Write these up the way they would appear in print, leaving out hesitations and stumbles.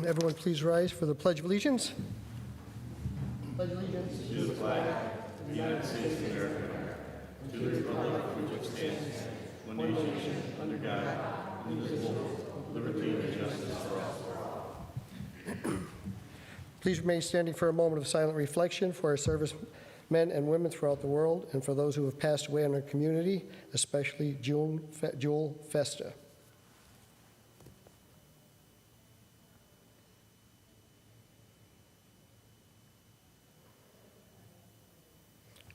Everyone please rise for the Pledge of Allegiance. Pledge allegiance to the flag of the United States of America, to the republic for which it stands, one nation, under God, indivisible, with liberty and justice for all. Please remain standing for a moment of silent reflection for our servicemen and women throughout the world and for those who have passed away in our community, especially Jewel Festa.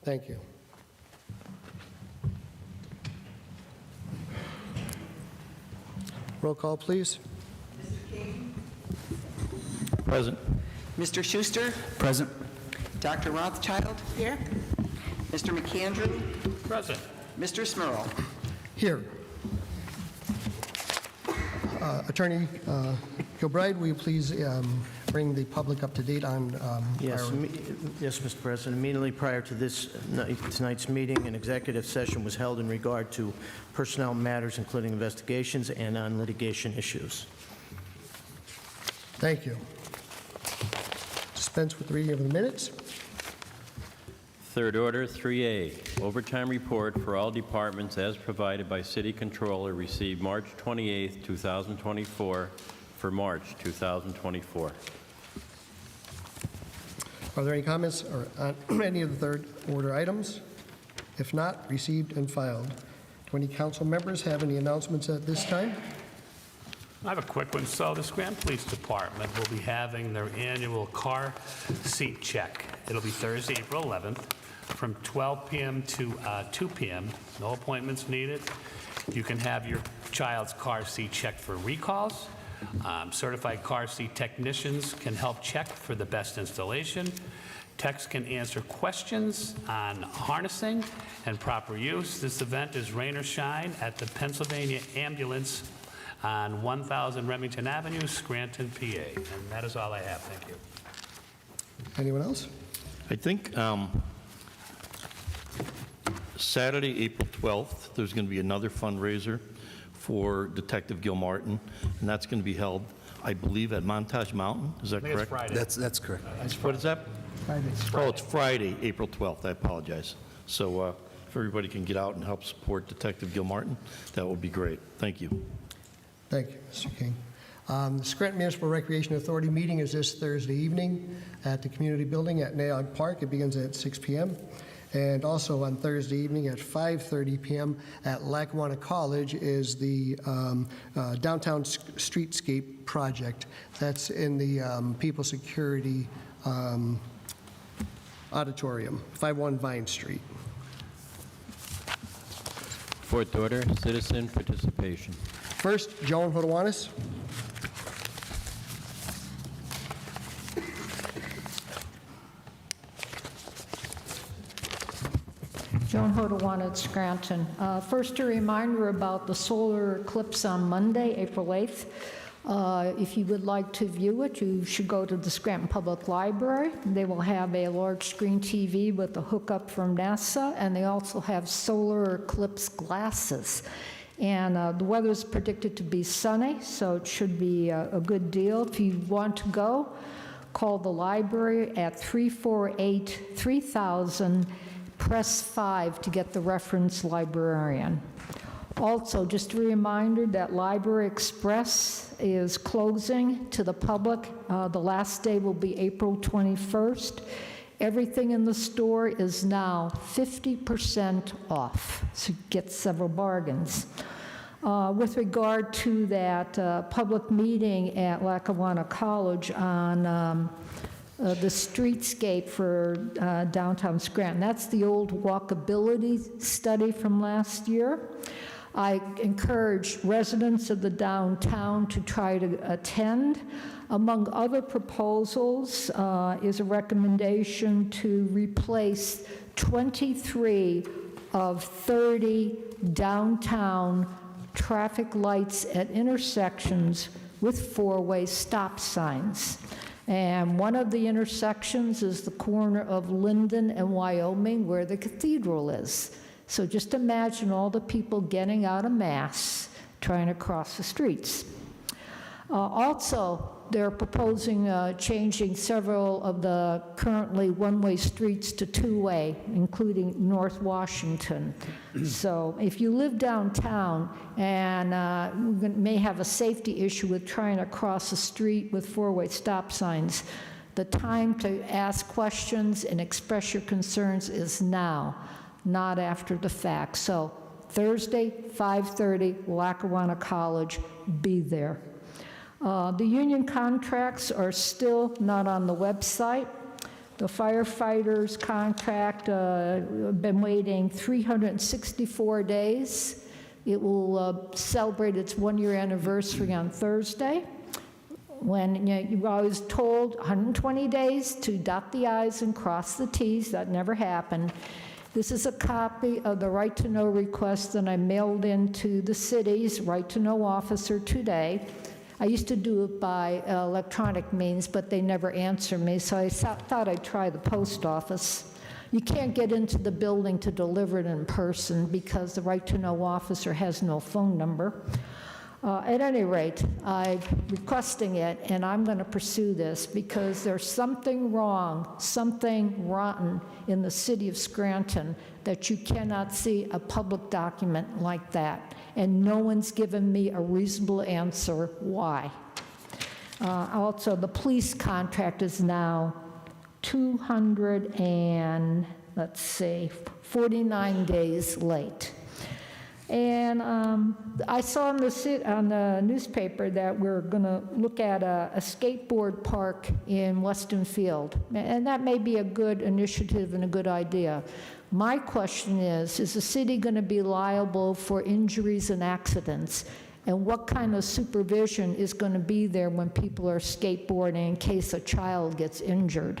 Thank you. Roll call, please. Mr. King? Present. Mr. Schuster? Present. Dr. Rothchild? Here. Mr. McAndrew? Present. Mr. Smurl? Here. Attorney Gilbride, will you please bring the public up to date on Yes, Mr. President. Immediately prior to tonight's meeting, an executive session was held in regard to personnel matters, including investigations and on litigation issues. Thank you. Dispense with the reading of the minutes. Third order, 3A, overtime report for all departments as provided by City Controller received March 28, 2024 for March 2024. Are there any comments on any of the third order items? If not, received and filed. Do any council members have any announcements at this time? I have a quick one. So the Scranton Police Department will be having their annual car seat check. It'll be Thursday, April 11th, from 12 p.m. to 2 p.m. No appointments needed. You can have your child's car seat checked for recalls. Certified car seat technicians can help check for the best installation. Techs can answer questions on harnessing and proper use. This event is rain or shine at the Pennsylvania Ambulance on 1000 Remington Avenue, Scranton, PA. And that is all I have. Thank you. Anyone else? I think Saturday, April 12th, there's going to be another fundraiser for Detective Gilmartin, and that's going to be held, I believe, at Montage Mountain. Is that I think it's correct? Friday. That's correct. What is that? Friday. Oh, it's Friday, April 12th. I apologize. So if everybody can get out and help support Detective Gilmartin, that would be great. Thank you. Thank you, Mr. King. The Scranton Municipal Recreation Authority meeting is this Thursday evening at the Community Building at Naog Park. It begins at 6 p.m. And also on Thursday evening at 5:30 p.m. at Lackawanna College is the Downtown Streetscape Project. That's in the People Security Auditorium, 51 Vine Street. Fourth order, citizen participation. First, Joan Hodowanis. Joan Hodowanis, Scranton. First, a reminder about the solar eclipse on Monday, April 8th. If you would like to view it, you should go to the Scranton Public Library. They will have a large screen TV with a hookup from NASA, and they also have solar eclipse glasses. And the weather is predicted to be sunny, so it should be a good deal. If you want to go, call the library at 348-3000. Press 5 to get the reference librarian. Also, just a reminder that Library Express is closing to the public. The last day will be April 21st. Everything in the store is now 50% off, so you get several bargains. With regard to that public meeting at Lackawanna College on the streetscape for downtown Scranton. That's the old walkability study from last year. I encourage residents of the downtown to try to attend. Among other proposals is a recommendation to replace 23 of 30 downtown traffic lights at intersections with four-way stop signs. And one of the intersections is the corner of Linden and Wyoming where the cathedral is. So just imagine all the people getting out of Mass trying to cross the streets. Also, they're proposing changing several of the currently one-way streets to two-way, including North Washington. So if you live downtown and we may have a safety issue with trying to cross a street with four-way stop signs, the time to ask questions and express your concerns is now, not after the fact. So Thursday, 5:30, Lackawanna College, be there. The union contracts are still not on the website. The firefighters' contract, been waiting 364 days. It will celebrate its one-year anniversary on Thursday. When you were always told 120 days to dot the i's and cross the t's, that never happened. This is a copy of the right to know request that I mailed in to the city's right to know officer today. I used to do it by electronic means, but they never answer me, so I thought I'd try the post office. You can't get into the building to deliver it in person because the right to know officer has no phone number. At any rate, I'm requesting it, and I'm going to pursue this because there's something wrong, something rotten in the city of Scranton that you cannot see a public document like that, and no one's given me a reasonable answer why. Also, the police contract is now 49 days late. And I saw on the newspaper that we're going to look at a skateboard park in Weston Field, and that may be a good initiative and a good idea. My question is the city going to be liable for injuries and accidents? And what kind of supervision is going to be there when people are skateboarding in case a child gets injured?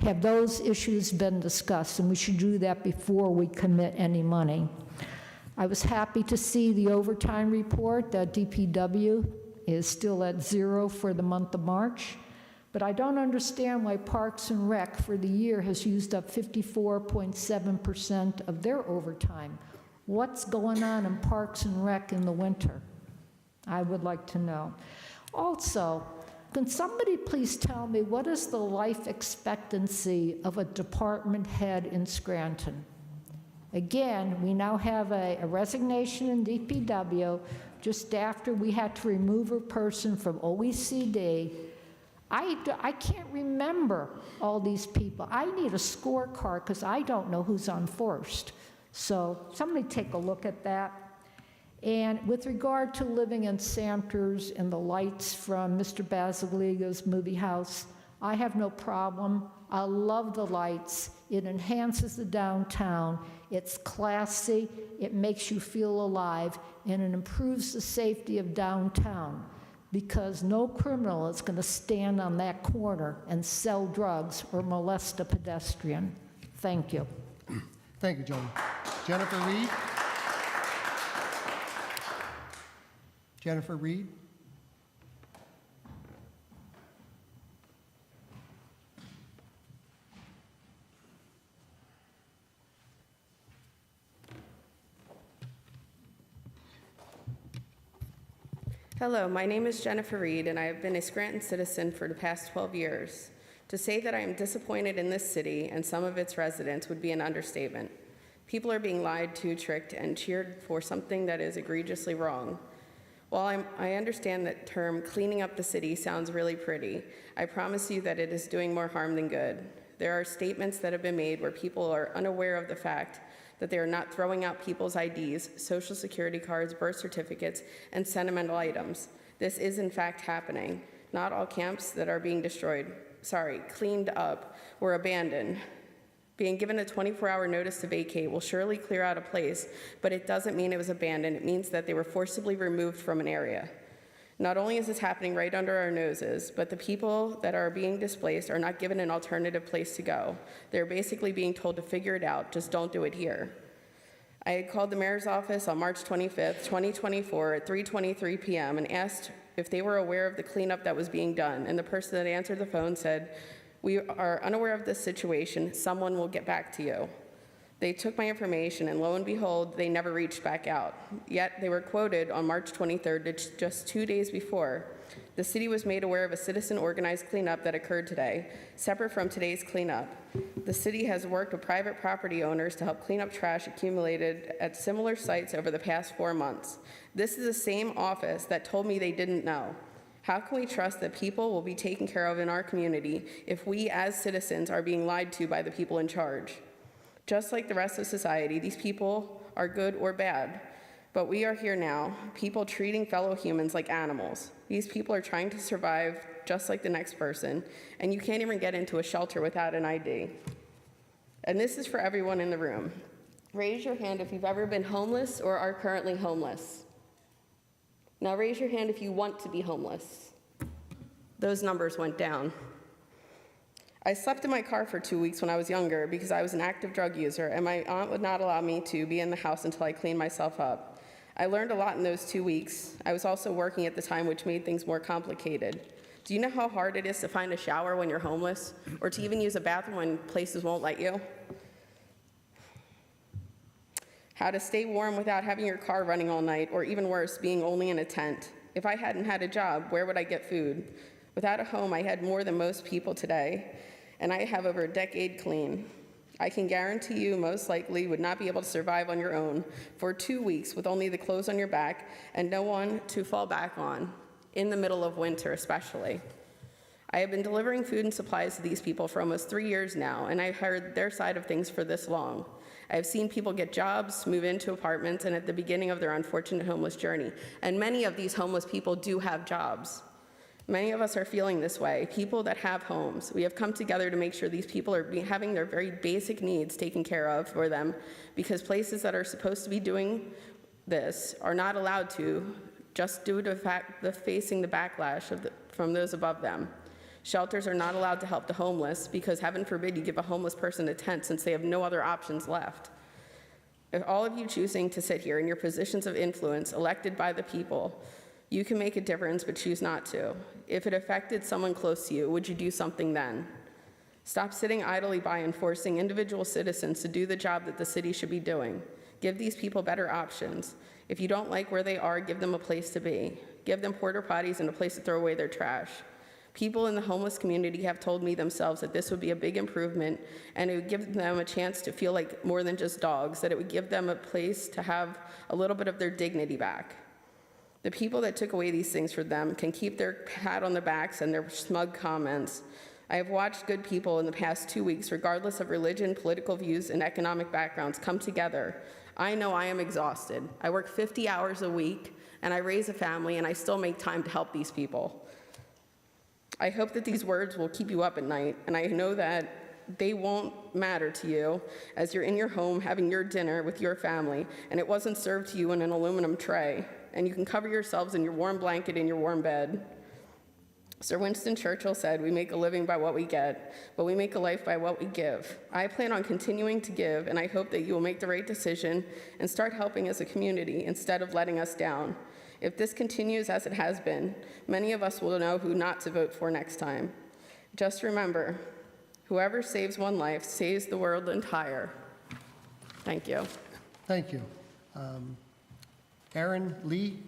Have those issues been discussed? And we should do that before we commit any money. I was happy to see the overtime report that DPW is still at 0 for the month of March, but I don't understand why Parks and Rec for the year has used up 54.7% of their overtime. What's going on in Parks and Rec in the winter? I would like to know. Also, can somebody please tell me what is the life expectancy of a department head in Scranton? Again, we now have a resignation in DPW just after we had to remove a person from OECD. I can't remember all these people. I need a scorecard because I don't know who's on first. So somebody take a look at that. And with regard to living in Samters and the lights from Mr. Basiliga's movie house, I have no problem. I love the lights. It enhances the downtown. It's classy. It makes you feel alive. And it improves the safety of downtown because no criminal is going to stand on that corner and sell drugs or molest a pedestrian. Thank you. Thank you, Joan. Jennifer Reed? Jennifer Reed? Hello, my name is Jennifer Reed, and I have been a Scranton citizen for the past 12 years. To say that I am disappointed in this city and some of its residents would be an understatement. People are being lied to, tricked, and cheered for something that is egregiously wrong. While I understand that term cleaning up the city sounds really pretty, I promise you that it is doing more harm than good. There are statements that have been made where people are unaware of the fact that they are not throwing out people's IDs, social security cards, birth certificates, and sentimental items. This is in fact happening. Not all camps that are being cleaned up, were abandoned. Being given a 24-hour notice to vacate will surely clear out a place, but it doesn't mean it was abandoned. It means that they were forcibly removed from an area. Not only is this happening right under our noses, but the people that are being displaced are not given an alternative place to go. They're basically being told to figure it out, just don't do it here. I had called the mayor's office on March 25th, 2024 at 3:23 p.m. and asked if they were aware of the cleanup that was being done, and the person that answered the phone said, "We are unaware of this situation. Someone will get back to you." They took my information, and lo and behold, they never reached back out. Yet they were quoted on March 23rd, just 2 days before. The city was made aware of a citizen-organized cleanup that occurred today, separate from today's cleanup. The city has worked with private property owners to help clean up trash accumulated at similar sites over the past 4 months. This is the same office that told me they didn't know. How can we trust that people will be taken care of in our community if we as citizens are being lied to by the people in charge? Just like the rest of society, these people are good or bad. But we are here now, people treating fellow humans like animals. These people are trying to survive just like the next person, and you can't even get into a shelter without an ID. And this is for everyone in the room. Raise your hand if you've ever been homeless or are currently homeless. Now raise your hand if you want to be homeless. Those numbers went down. I slept in my car for 2 weeks when I was younger because I was an active drug user, and my aunt would not allow me to be in the house until I cleaned myself up. I learned a lot in those 2 weeks. I was also working at the time, which made things more complicated. Do you know how hard it is to find a shower when you're homeless, or to even use a bathroom when places won't let you? How to stay warm without having your car running all night, or even worse, being only in a tent. If I hadn't had a job, where would I get food? Without a home, I had more than most people today, and I have over a decade clean. I can guarantee you most likely would not be able to survive on your own for 2 weeks with only the clothes on your back and no one to fall back on, in the middle of winter especially. I have been delivering food and supplies to these people for almost 3 years now, and I've heard their side of things for this long. I have seen people get jobs, move into apartments, and at the beginning of their unfortunate homeless journey. And many of these homeless people do have jobs. Many of us are feeling this way, people that have homes. We have come together to make sure these people are having their very basic needs taken care of for them, because places that are supposed to be doing this are not allowed to, just due to facing the backlash from those above them. Shelters are not allowed to help the homeless because heaven forbid you give a homeless person a tent since they have no other options left. If all of you choosing to sit here in your positions of influence, elected by the people, you can make a difference but choose not to. If it affected someone close to you, would you do something then? Stop sitting idly by and forcing individual citizens to do the job that the city should be doing. Give these people better options. If you don't like where they are, give them a place to be. Give them porta potties and a place to throw away their trash. People in the homeless community have told me themselves that this would be a big improvement, and it would give them a chance to feel like more than just dogs, that it would give them a place to have a little bit of their dignity back. The people that took away these things for them can keep their pat on the backs and their smug comments. I have watched good people in the past 2 weeks, regardless of religion, political views, and economic backgrounds, come together. I know I am exhausted. I work 50 hours a week, and I raise a family, and I still make time to help these people. I hope that these words will keep you up at night, and I know that they won't matter to you as you're in your home having your dinner with your family, and it wasn't served to you in an aluminum tray, and you can cover yourselves in your warm blanket in your warm bed. Sir Winston Churchill said, "We make a living by what we get, but we make a life by what we give." I plan on continuing to give, and I hope that you will make the right decision and start helping as a community instead of letting us down. If this continues as it has been, many of us will know who not to vote for next time. Just remember, whoever saves one life saves the world entire. Thank you. Thank you. Aaron Lee?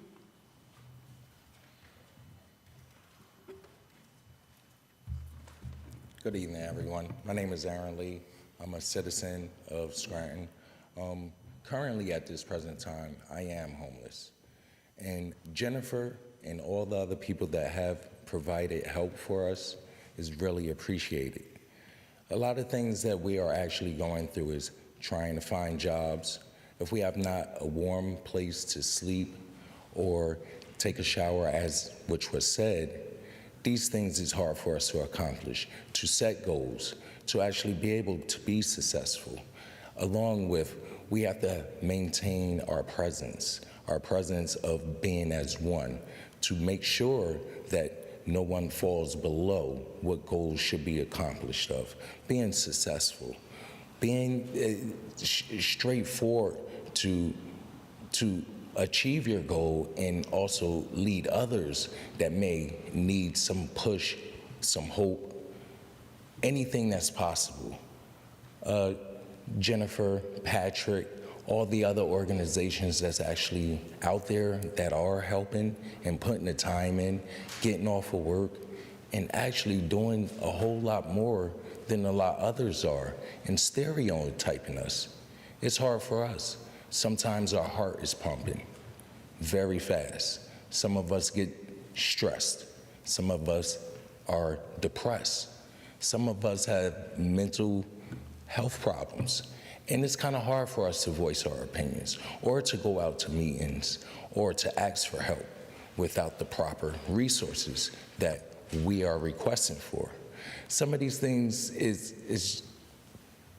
Good evening, everyone. My name is Aaron Lee. I'm a citizen of Scranton. Currently, at this present time, I am homeless. And Jennifer and all the other people that have provided help for us is really appreciated. A lot of things that we are actually going through is trying to find jobs. If we have not a warm place to sleep or take a shower, as which was said, these things is hard for us to accomplish, to set goals, to actually be able to be successful. Along with, we have to maintain our presence of being as one, to make sure that no one falls below what goals should be accomplished of, being successful, being straightforward to achieve your goal and also lead others that may need some push, some hope, anything that's possible. Jennifer, Patrick, all the other organizations that's actually out there that are helping and putting the time in, getting off of work, and actually doing a whole lot more than a lot others are, and stereotyping us. It's hard for us. Sometimes our heart is pumping very fast. Some of us get stressed. Some of us are depressed. Some of us have mental health problems. And it's kind of hard for us to voice our opinions or to go out to meetings or to ask for help without the proper resources that we are requesting for. Some of these things is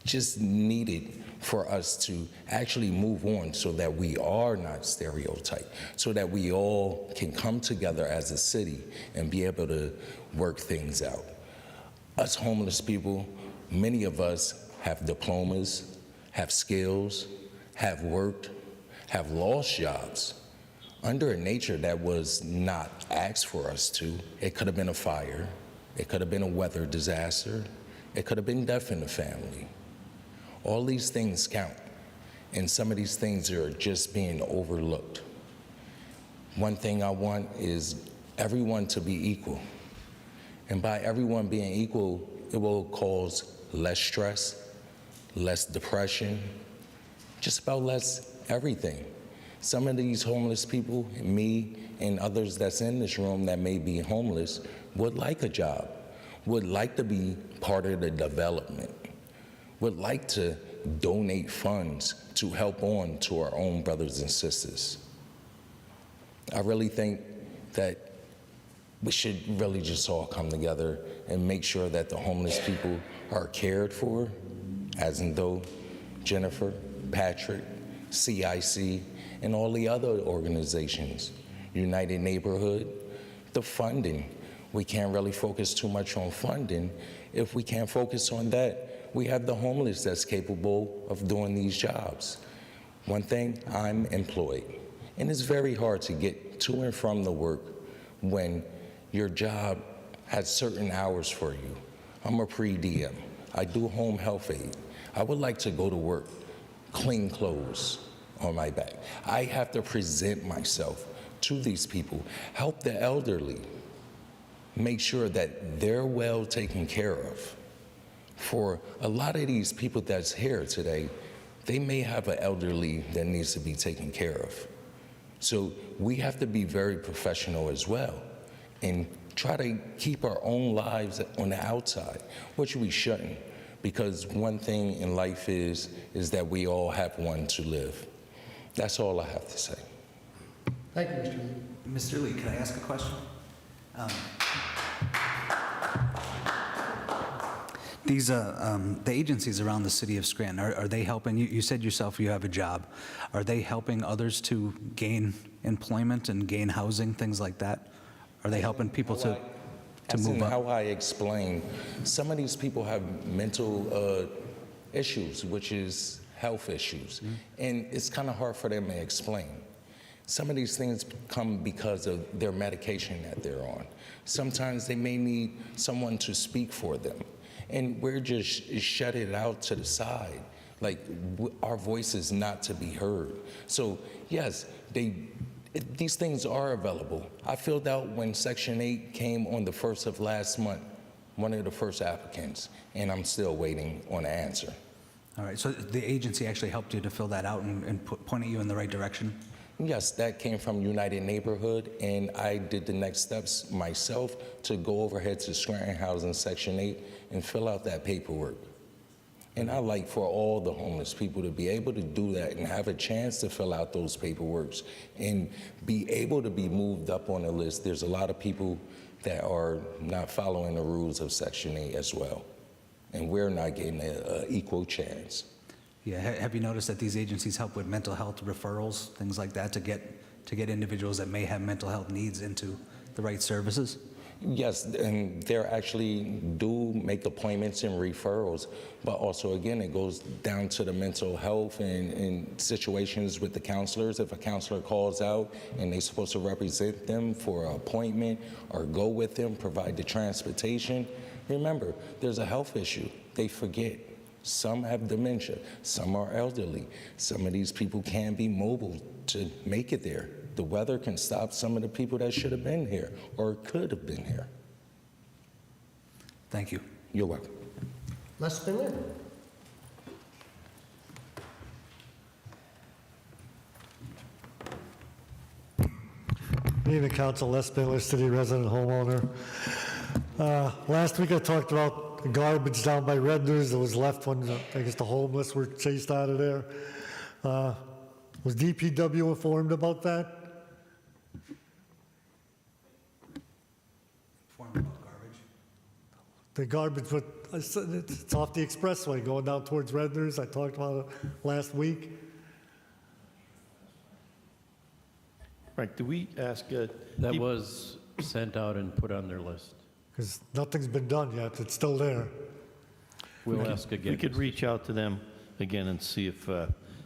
just needed for us to actually move on so that we are not stereotyped, so that we all can come together as a city and be able to work things out. Us homeless people, many of us have diplomas, have skills, have worked, have lost jobs under a nature that was not asked for us to. It could have been a fire, it could have been a weather disaster, it could have been death in the family. All these things count, and some of these things are just being overlooked. One thing I want is everyone to be equal. And by everyone being equal, it will cause less stress, less depression, just about less everything. Some of these homeless people, me and others that's in this room that may be homeless, would like a job, would like to be part of the development, would like to donate funds to help on to our own brothers and sisters. I really think that we should really just all come together and make sure that the homeless people are cared for, as in though Jennifer, Patrick, CIC, and all the other organizations, United Neighborhood, the funding. We can't really focus too much on funding. If we can't focus on that, we have the homeless that's capable of doing these jobs. One thing, I'm employed, and it's very hard to get to and from the work when your job has certain hours for you. I'm a pre-DM. I do home health aid. I would like to go to work, clean clothes on my back. I have to present myself to these people, help the elderly, make sure that they're well taken care of. For a lot of these people that's here today, they may have an elderly that needs to be taken care of. So we have to be very professional as well and try to keep our own lives on the outside, which we shouldn't, because one thing in life is that we all have one to live. That's all I have to say. Thank you, Mr. Lee. Mr. Lee, can I ask a question? The agencies around the city of Scranton, are they helping? You said yourself you have a job. Are they helping others to gain employment and gain housing, things like that? Are they helping people to move up? How I explain, some of these people have mental issues, which is health issues, and it's kind of hard for them to explain. Some of these things come because of their medication that they're on. Sometimes they may need someone to speak for them, and we're just shut it out to the side, like our voice is not to be heard. So yes, these things are available. I filled out when Section 8 came on the 1st of last month, one of the first applicants, and I'm still waiting on an answer. All right, so the agency actually helped you to fill that out and pointed you in the right direction? Yes, that came from United Neighborhood, and I did the next steps myself to go overhead to Scranton Housing Section 8 and fill out that paperwork. And I like for all the homeless people to be able to do that and have a chance to fill out those paperworks and be able to be moved up on the list. There's a lot of people that are not following the rules of Section 8 as well, and we're not getting an equal chance. Yeah, have you noticed that these agencies help with mental health referrals, things like that, to get individuals that may have mental health needs into the right services? Yes, and they're actually do make appointments and referrals, but also, again, it goes down to the mental health and situations with the counselors. If a counselor calls out and they're supposed to represent them for an appointment or go with them, provide the transportation, remember, there's a health issue. They forget. Some have dementia. Some are elderly. Some of these people can't be mobile to make it there. The weather can stop some of the people that should have been here or could have been here. Thank you. You're welcome. Les Spindler? Good evening, Council. Les Spindler, city resident homeowner. Last week I talked about the garbage down by Redner's that was left when I guess the homeless were chased out of there. Was DPW informed about that? The garbage, but it's off the expressway going down towards Redner's. I talked about it last week. Right, do we ask, That was sent out and put on their list. Because nothing's been done yet. It's still there. We'll ask again. we could reach out to them again and see if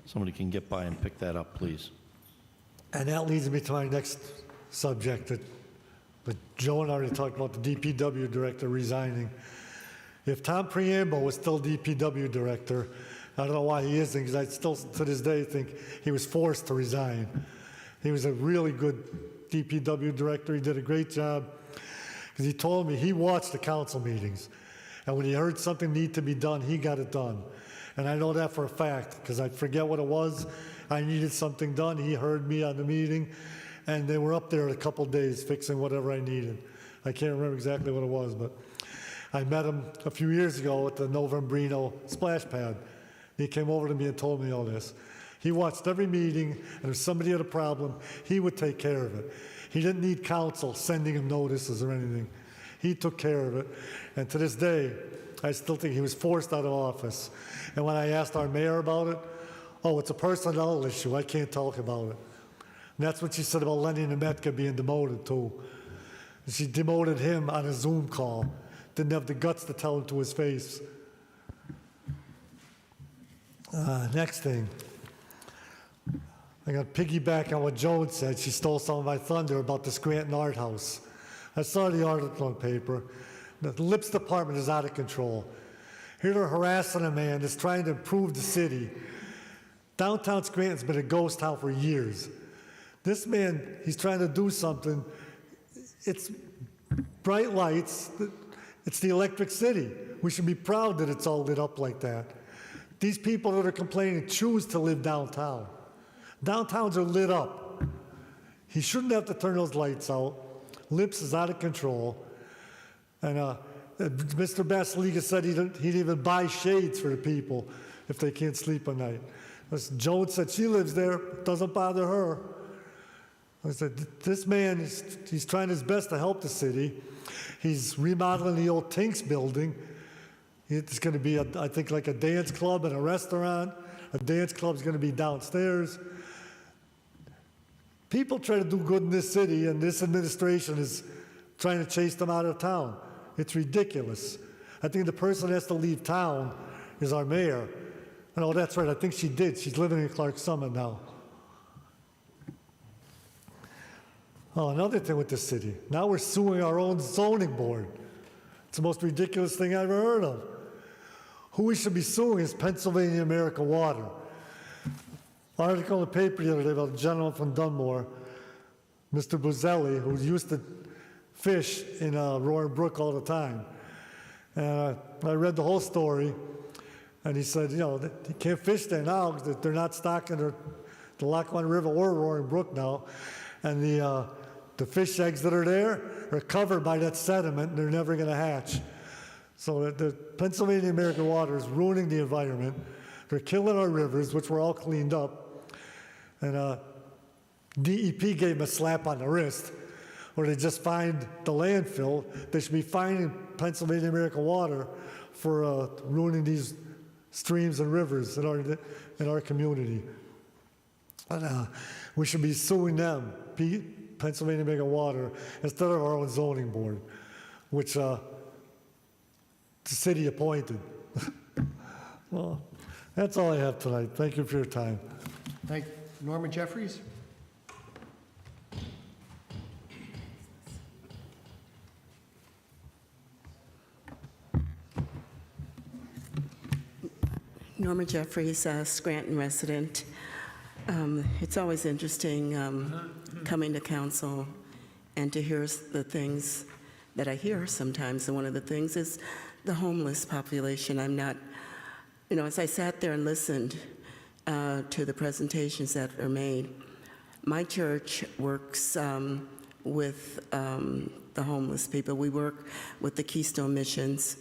somebody can get by and pick that up, please. And that leads me to my next subject that Joan already talked about, the DPW director resigning. If Tom Preamble was still DPW director, I don't know why he isn't, because I still to this day think he was forced to resign. He was a really good DPW director. He did a great job, because he told me he watched the council meetings, and when he heard something need to be done, he got it done. And I know that for a fact, because I forget what it was. I needed something done. He heard me on the meeting, and they were up there in a couple days fixing whatever I needed. I can't remember exactly what it was, but I met him a few years ago at the Novembrino splash pad. He came over to me and told me all this. He watched every meeting, and if somebody had a problem, he would take care of it. He didn't need counsel sending him notices or anything. He took care of it, and to this day, I still think he was forced out of office. And when I asked our mayor about it, oh, it's a personnel issue, I can't talk about it. And that's what she said about Lenny Nemetka being demoted, too. She demoted him on a Zoom call. Didn't have the guts to tell him to his face. Next thing. I got to piggyback on what Joan said. She stole some of my thunder about the Scranton Art House. I saw the article on paper. The Lips Department is out of control. Here they're harassing a man that's trying to improve the city. Downtown Scranton's been a ghost town for years. This man, he's trying to do something. It's bright lights. It's the electric city. We should be proud that it's all lit up like that. These people that are complaining choose to live downtown. Downtowns are lit up. He shouldn't have to turn those lights out. Lips is out of control. And Mr. Basiliga said he'd even buy shades for the people if they can't sleep at night. Joan said she lives there. It doesn't bother her. I said, this man, he's trying his best to help the city. He's remodeling the old Tinks building. It's going to be, I think, like a dance club and a restaurant. A dance club's going to be downstairs. People try to do good in this city, and this administration is trying to chase them out of town. It's ridiculous. I think the person that has to leave town is our mayor. And oh, that's right, I think she did. She's living in Clark Summit now. Oh, another thing with the city. Now we're suing our own zoning board. It's the most ridiculous thing I've ever heard of. Who we should be suing is Pennsylvania American Water. Article in the paper the other day about a gentleman from Dunmore, Mr. Buzelli, who used to fish in Roaring Brook all the time. And I read the whole story, and he said, you know, he can't fish there now because they're not stocking the Lackawanna River or Roaring Brook now. And the fish eggs that are there are covered by that sediment, and they're never going to hatch. So the Pennsylvania American Water is ruining the environment. They're killing our rivers, which were all cleaned up. And DEP gave them a slap on the wrist, where they just fined the landfill. They should be fining Pennsylvania American Water for ruining these streams and rivers in our community. And we should be suing them, Pennsylvania American Water, instead of our own zoning board, which the city appointed. Well, that's all I have tonight. Thank you for your time. Thank you. Norman Jeffries? Norma Jeffries, Scranton resident. It's always interesting coming to council and to hear the things that I hear sometimes. And one of the things is the homeless population. I'm not, as I sat there and listened to the presentations that are made, my church works with the homeless people. We work with the Keystone Missions,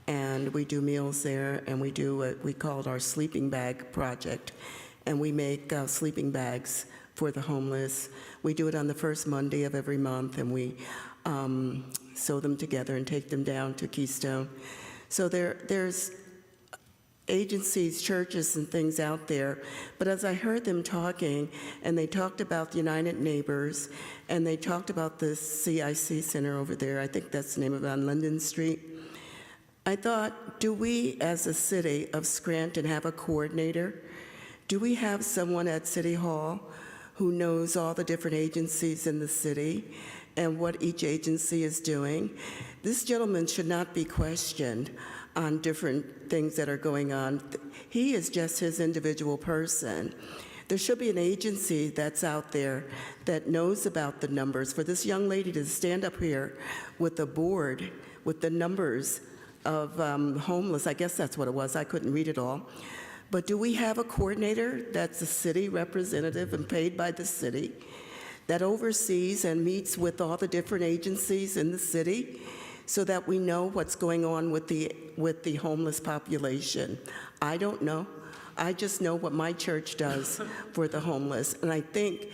and we do meals there, and we do what we call our sleeping bag project, and we make sleeping bags for the homeless. We do it on the first Monday of every month, and we sew them together and take them down to Keystone. So there's agencies, churches, and things out there. But as I heard them talking, and they talked about the United Neighbors, and they talked about the CIC Center over there, I think that's the name of it, on Linden Street, I thought, do we as a city of Scranton have a coordinator? Do we have someone at City Hall who knows all the different agencies in the city and what each agency is doing? This gentleman should not be questioned on different things that are going on. He is just his individual person. There should be an agency that's out there that knows about the numbers. For this young lady to stand up here with a board with the numbers of homeless, I guess that's what it was, I couldn't read it all. But do we have a coordinator that's a city representative and paid by the city that oversees and meets with all the different agencies in the city so that we know what's going on with the homeless population? I don't know. I just know what my church does for the homeless. And I think,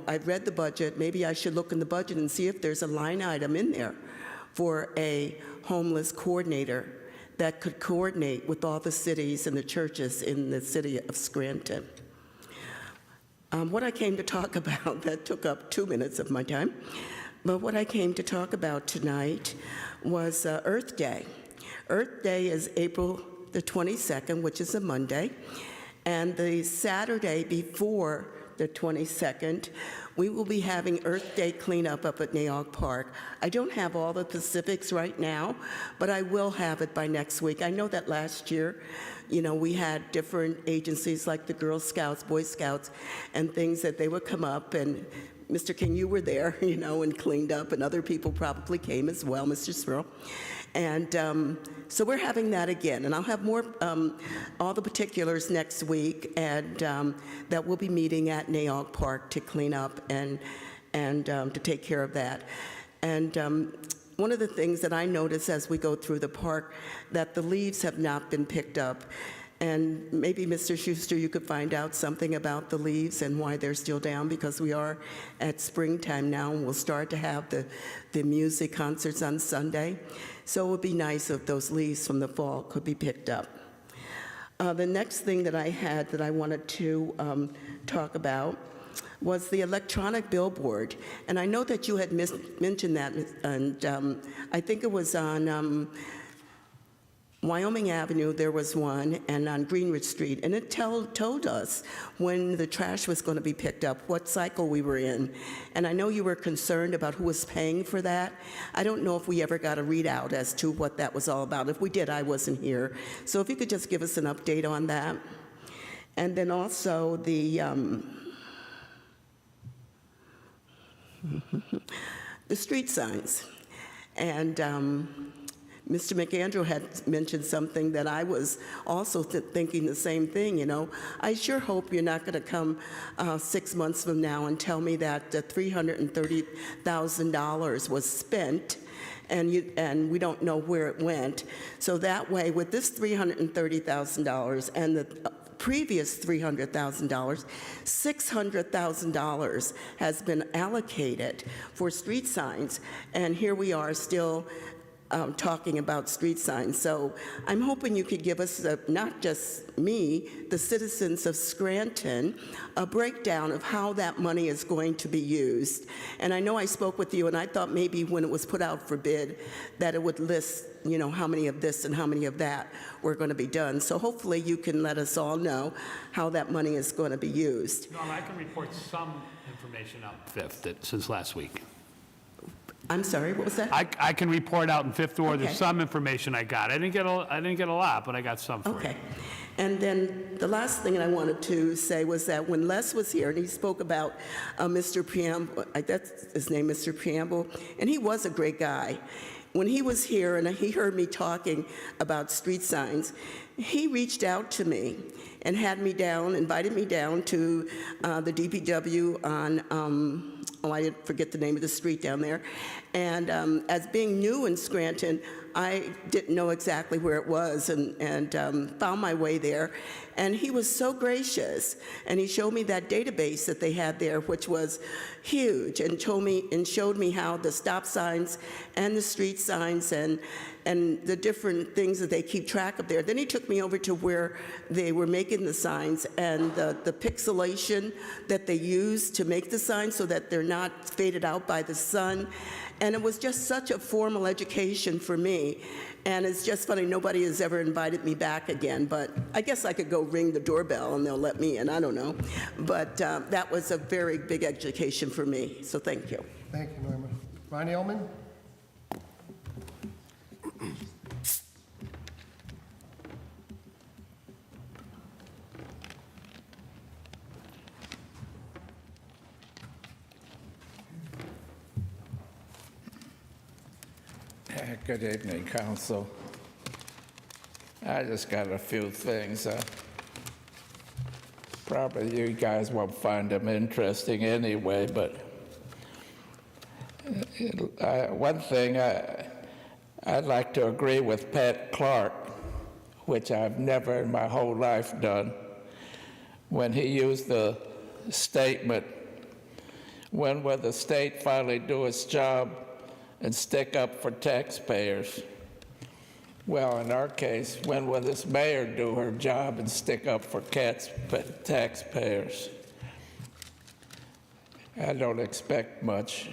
I've read the budget. Maybe I should look in the budget and see if there's a line item in there for a homeless coordinator that could coordinate with all the cities and the churches in the city of Scranton. What I came to talk about, that took up 2 minutes of my time, but what I came to talk about tonight was Earth Day. Earth Day is April the 22nd, which is a Monday, and the Saturday before the 22nd, we will be having Earth Day cleanup up at Naog Park. I don't have all the specifics right now, but I will have it by next week. I know that last year, we had different agencies like the Girl Scouts, Boy Scouts, and things that they would come up, and Mr. King, you were there, and cleaned up, and other people probably came as well, Mr. Smurl. And so we're having that again, and I'll have more, all the particulars next week, and that we'll be meeting at Naog Park to clean up and to take care of that. And one of the things that I notice as we go through the park, that the leaves have not been picked up. And maybe, Mr. Schuster, you could find out something about the leaves and why they're still down, because we are at springtime now, and we'll start to have the music concerts on Sunday. So it would be nice if those leaves from the fall could be picked up. The next thing that I had that I wanted to talk about was the electronic billboard. And I know that you had mentioned that, and I think it was on Wyoming Avenue, there was one, and on Greenridge Street, and it told us when the trash was going to be picked up, what cycle we were in. And I know you were concerned about who was paying for that. I don't know if we ever got a readout as to what that was all about. If we did, I wasn't here. So if you could just give us an update on that. And then also the street signs. And Mr. McAndrew had mentioned something that I was also thinking the same thing, I sure hope you're not going to come 6 months from now and tell me that $330,000 was spent and we don't know where it went. So that way, with this $330,000 and the previous $300,000, $600,000 has been allocated for street signs, and here we are still talking about street signs. So I'm hoping you could give us, not just me, the citizens of Scranton, a breakdown of how that money is going to be used. And I know I spoke with you, and I thought maybe when it was put out for bid that it would list, how many of this and how many of that were going to be done. So hopefully you can let us all know how that money is going to be used. Norma, I can report some information up fifth since last week. I'm sorry, what was that? I can report out in fifth ward. There's Okay. some information I got. I didn't get a lot, but I got some for you. Okay. And then the last thing I wanted to say was that when Les was here, and he spoke about Mr. Preamble, that's his name, Mr. Preamble, and he was a great guy. When he was here and he heard me talking about street signs, he reached out to me and had me down, invited me down to the DPW on, I forget the name of the street down there. And as being new in Scranton, I didn't know exactly where it was and found my way there. And he was so gracious, and he showed me that database that they had there, which was huge, and showed me how the stop signs and the street signs and the different things that they keep track of there. Then he took me over to where they were making the signs and the pixelation that they use to make the signs so that they're not faded out by the sun. And it was just such a formal education for me. And it's just funny, nobody has ever invited me back again, but I guess I could go ring the doorbell and they'll let me in, I don't know. But that was a very big education for me, so thank you. Thank you, Norma. Ronnie Ullman? Good evening, Council. I just got a few things. Probably you guys won't find them interesting anyway, but one thing I'd like to agree with Pat Clerk, which I've never in my whole life done, when he used the statement, when will the state finally do its job and stick up for taxpayers? Well, in our case, when will this mayor do her job and stick up for taxpayers? I don't expect much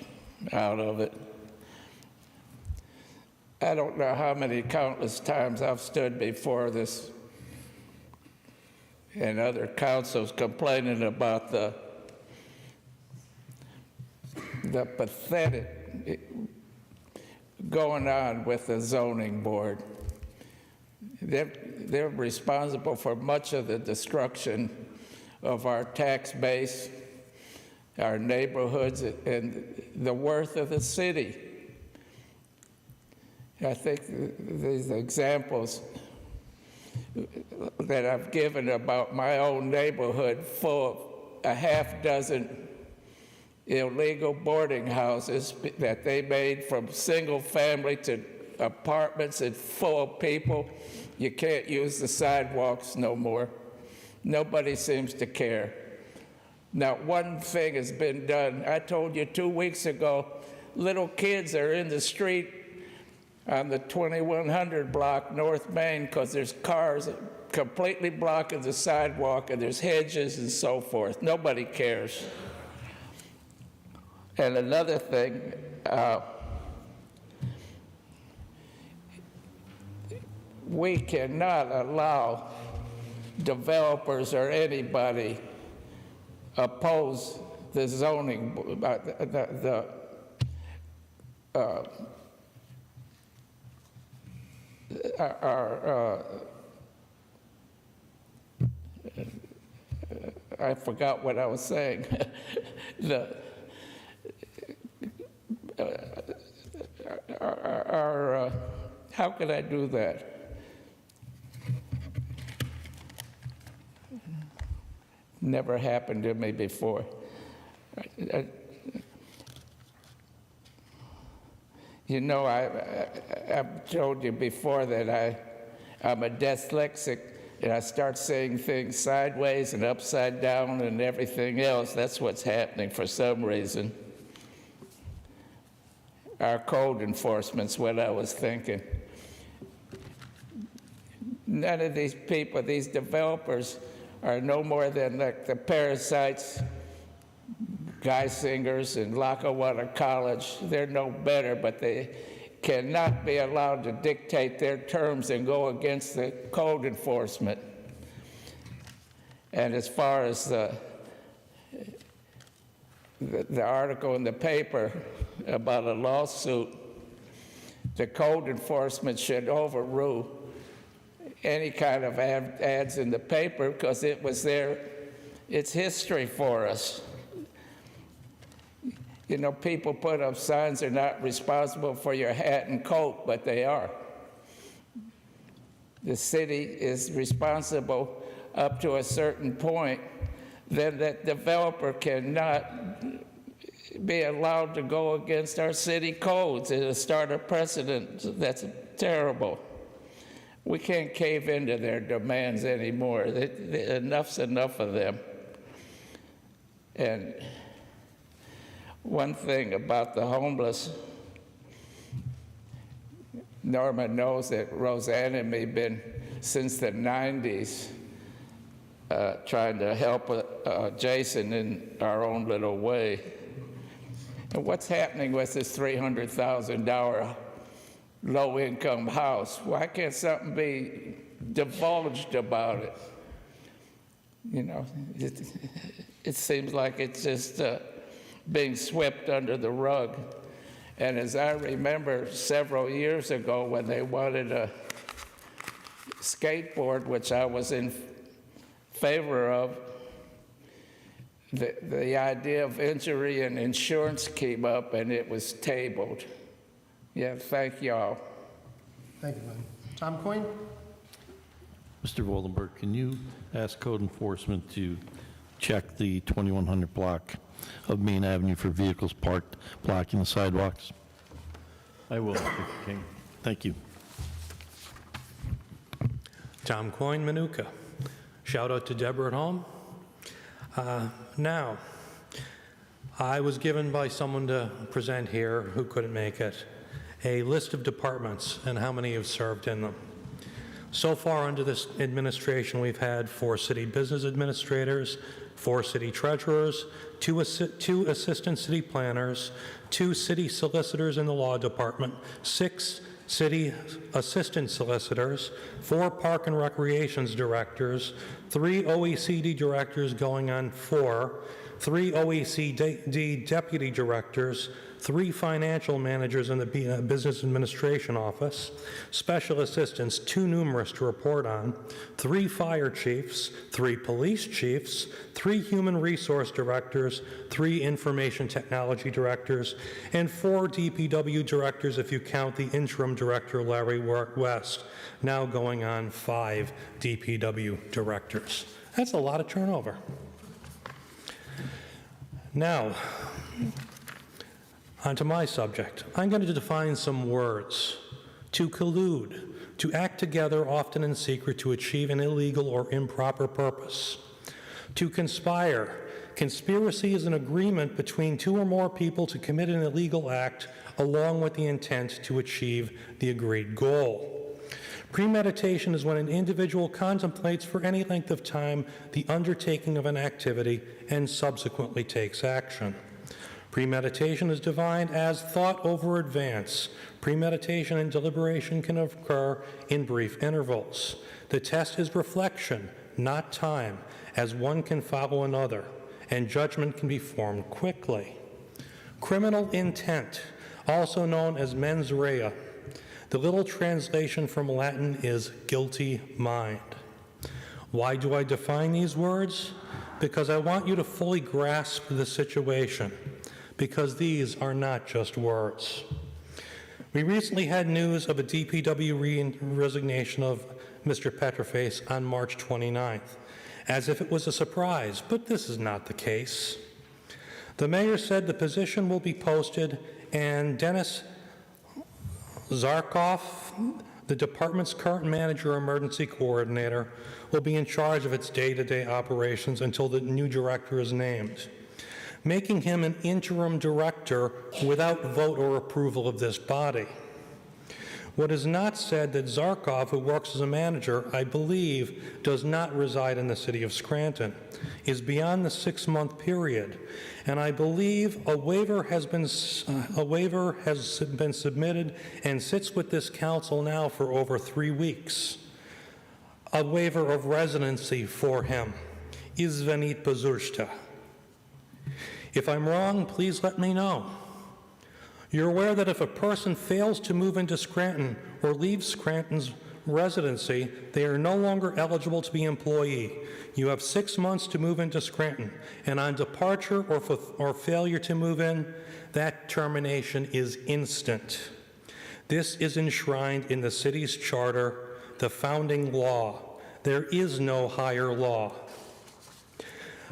out of it. I don't know how many countless times I've stood before this and other councils complaining about the pathetic going on with the zoning board. They're responsible for much of the destruction of our tax base, our neighborhoods, and the worth of the city. I think these examples that I've given about my own neighborhood full of a half dozen illegal boarding houses that they made from single family to apartments and full of people. You can't use the sidewalks no more. Nobody seems to care. Not one thing has been done. I told you 2 weeks ago, little kids are in the street on the 2100 block, North Main, because there's cars completely blocking the sidewalk and there's hedges and so forth. Nobody cares. And another thing, we cannot allow developers or anybody oppose the zoning, I forgot what I was saying. How could I do that? Never happened to me before. You know, I've told you before that I'm a dyslexic, and I start saying things sideways and upside down and everything else. That's what's happening for some reason. Our code enforcement's what I was thinking. None of these people, these developers, are no more than like the parasites, Geisingers and Lackawanna College. They're no better, but they cannot be allowed to dictate their terms and go against the code enforcement. And as far as the article in the paper about a lawsuit, the code enforcement should overrule any kind of ads in the paper because it was there. It's history for us. You know, people put up signs, they're not responsible for your hat and coat, but they are. The city is responsible up to a certain point. Then that developer cannot be allowed to go against our city codes. It'll start a precedent that's terrible. We can't cave into their demands anymore. Enough's enough of them. And one thing about the homeless, Norma knows that Roseanne and me been since the 90s trying to help Jason in our own little way. And what's happening with this $300,000 low-income house? Why can't something be divulged about it? You know, it seems like it's just being swept under the rug. And as I remember several years ago when they wanted a skateboard, which I was in favor of, the idea of injury and insurance came up and it was tabled. Yeah, thank y'all. Thank you, Glenn. Tom Coyne? Mr. Voldenberg, can you ask code enforcement to check the 2100 block of Main Avenue for vehicles parked blocking the sidewalks? I will, Mr. King. Thank you. Tom Coyne, Manuka. Shout out to Deborah at home. Now, I was given by someone to present here who couldn't make it a list of departments and how many have served in them. So far under this administration, we've had 4 city business administrators, 4 city treasurers, 2 assistant city planners, 2 city solicitors in the law department, 6 city assistant solicitors, 4 park and recreations directors, 3 OECD directors going on 4, 3 OECD deputy directors, 3 financial managers in the business administration office, special assistants too numerous to report on, 3 fire chiefs, 3 police chiefs, 3 human resource directors, 3 information technology directors, and 4 DPW directors if you count the interim director, Larry West, now going on 5 DPW directors. That's a lot of turnover. Now, onto my subject. I'm going to define some words. To collude, to act together, often in secret, to achieve an illegal or improper purpose. To conspire. Conspiracy is an agreement between 2 or more people to commit an illegal act along with the intent to achieve the agreed goal. Premeditation is when an individual contemplates for any length of time the undertaking of an activity and subsequently takes action. Premeditation is defined as thought over advance. Premeditation and deliberation can occur in brief intervals. The test is reflection, not time, as one can follow another, and judgment can be formed quickly. Criminal intent, also known as mens rea. The little translation from Latin is guilty mind. Why do I define these words? Because I want you to fully grasp the situation, because these are not just words. We recently had news of a DPW resignation of Mr. Petroface on March 29th, as if it was a surprise, but this is not the case. The mayor said the position will be posted, and Dennis Zarkov, the department's current manager emergency coordinator, will be in charge of its day-to-day operations until the new director is named, making him an interim director without vote or approval of this body. What is not said that Zarkov, who works as a manager, I believe, does not reside in the city of Scranton, is beyond the 6-month period, and I believe a waiver has been submitted and sits with this council now for over 3 weeks. A waiver of residency for him. Izvenit Pazursta. If I'm wrong, please let me know. You're aware that if a person fails to move into Scranton or leaves Scranton's residency, they are no longer eligible to be an employee. You have 6 months to move into Scranton, and on departure or failure to move in, that termination is instant. This is enshrined in the city's charter, the founding law. There is no higher law.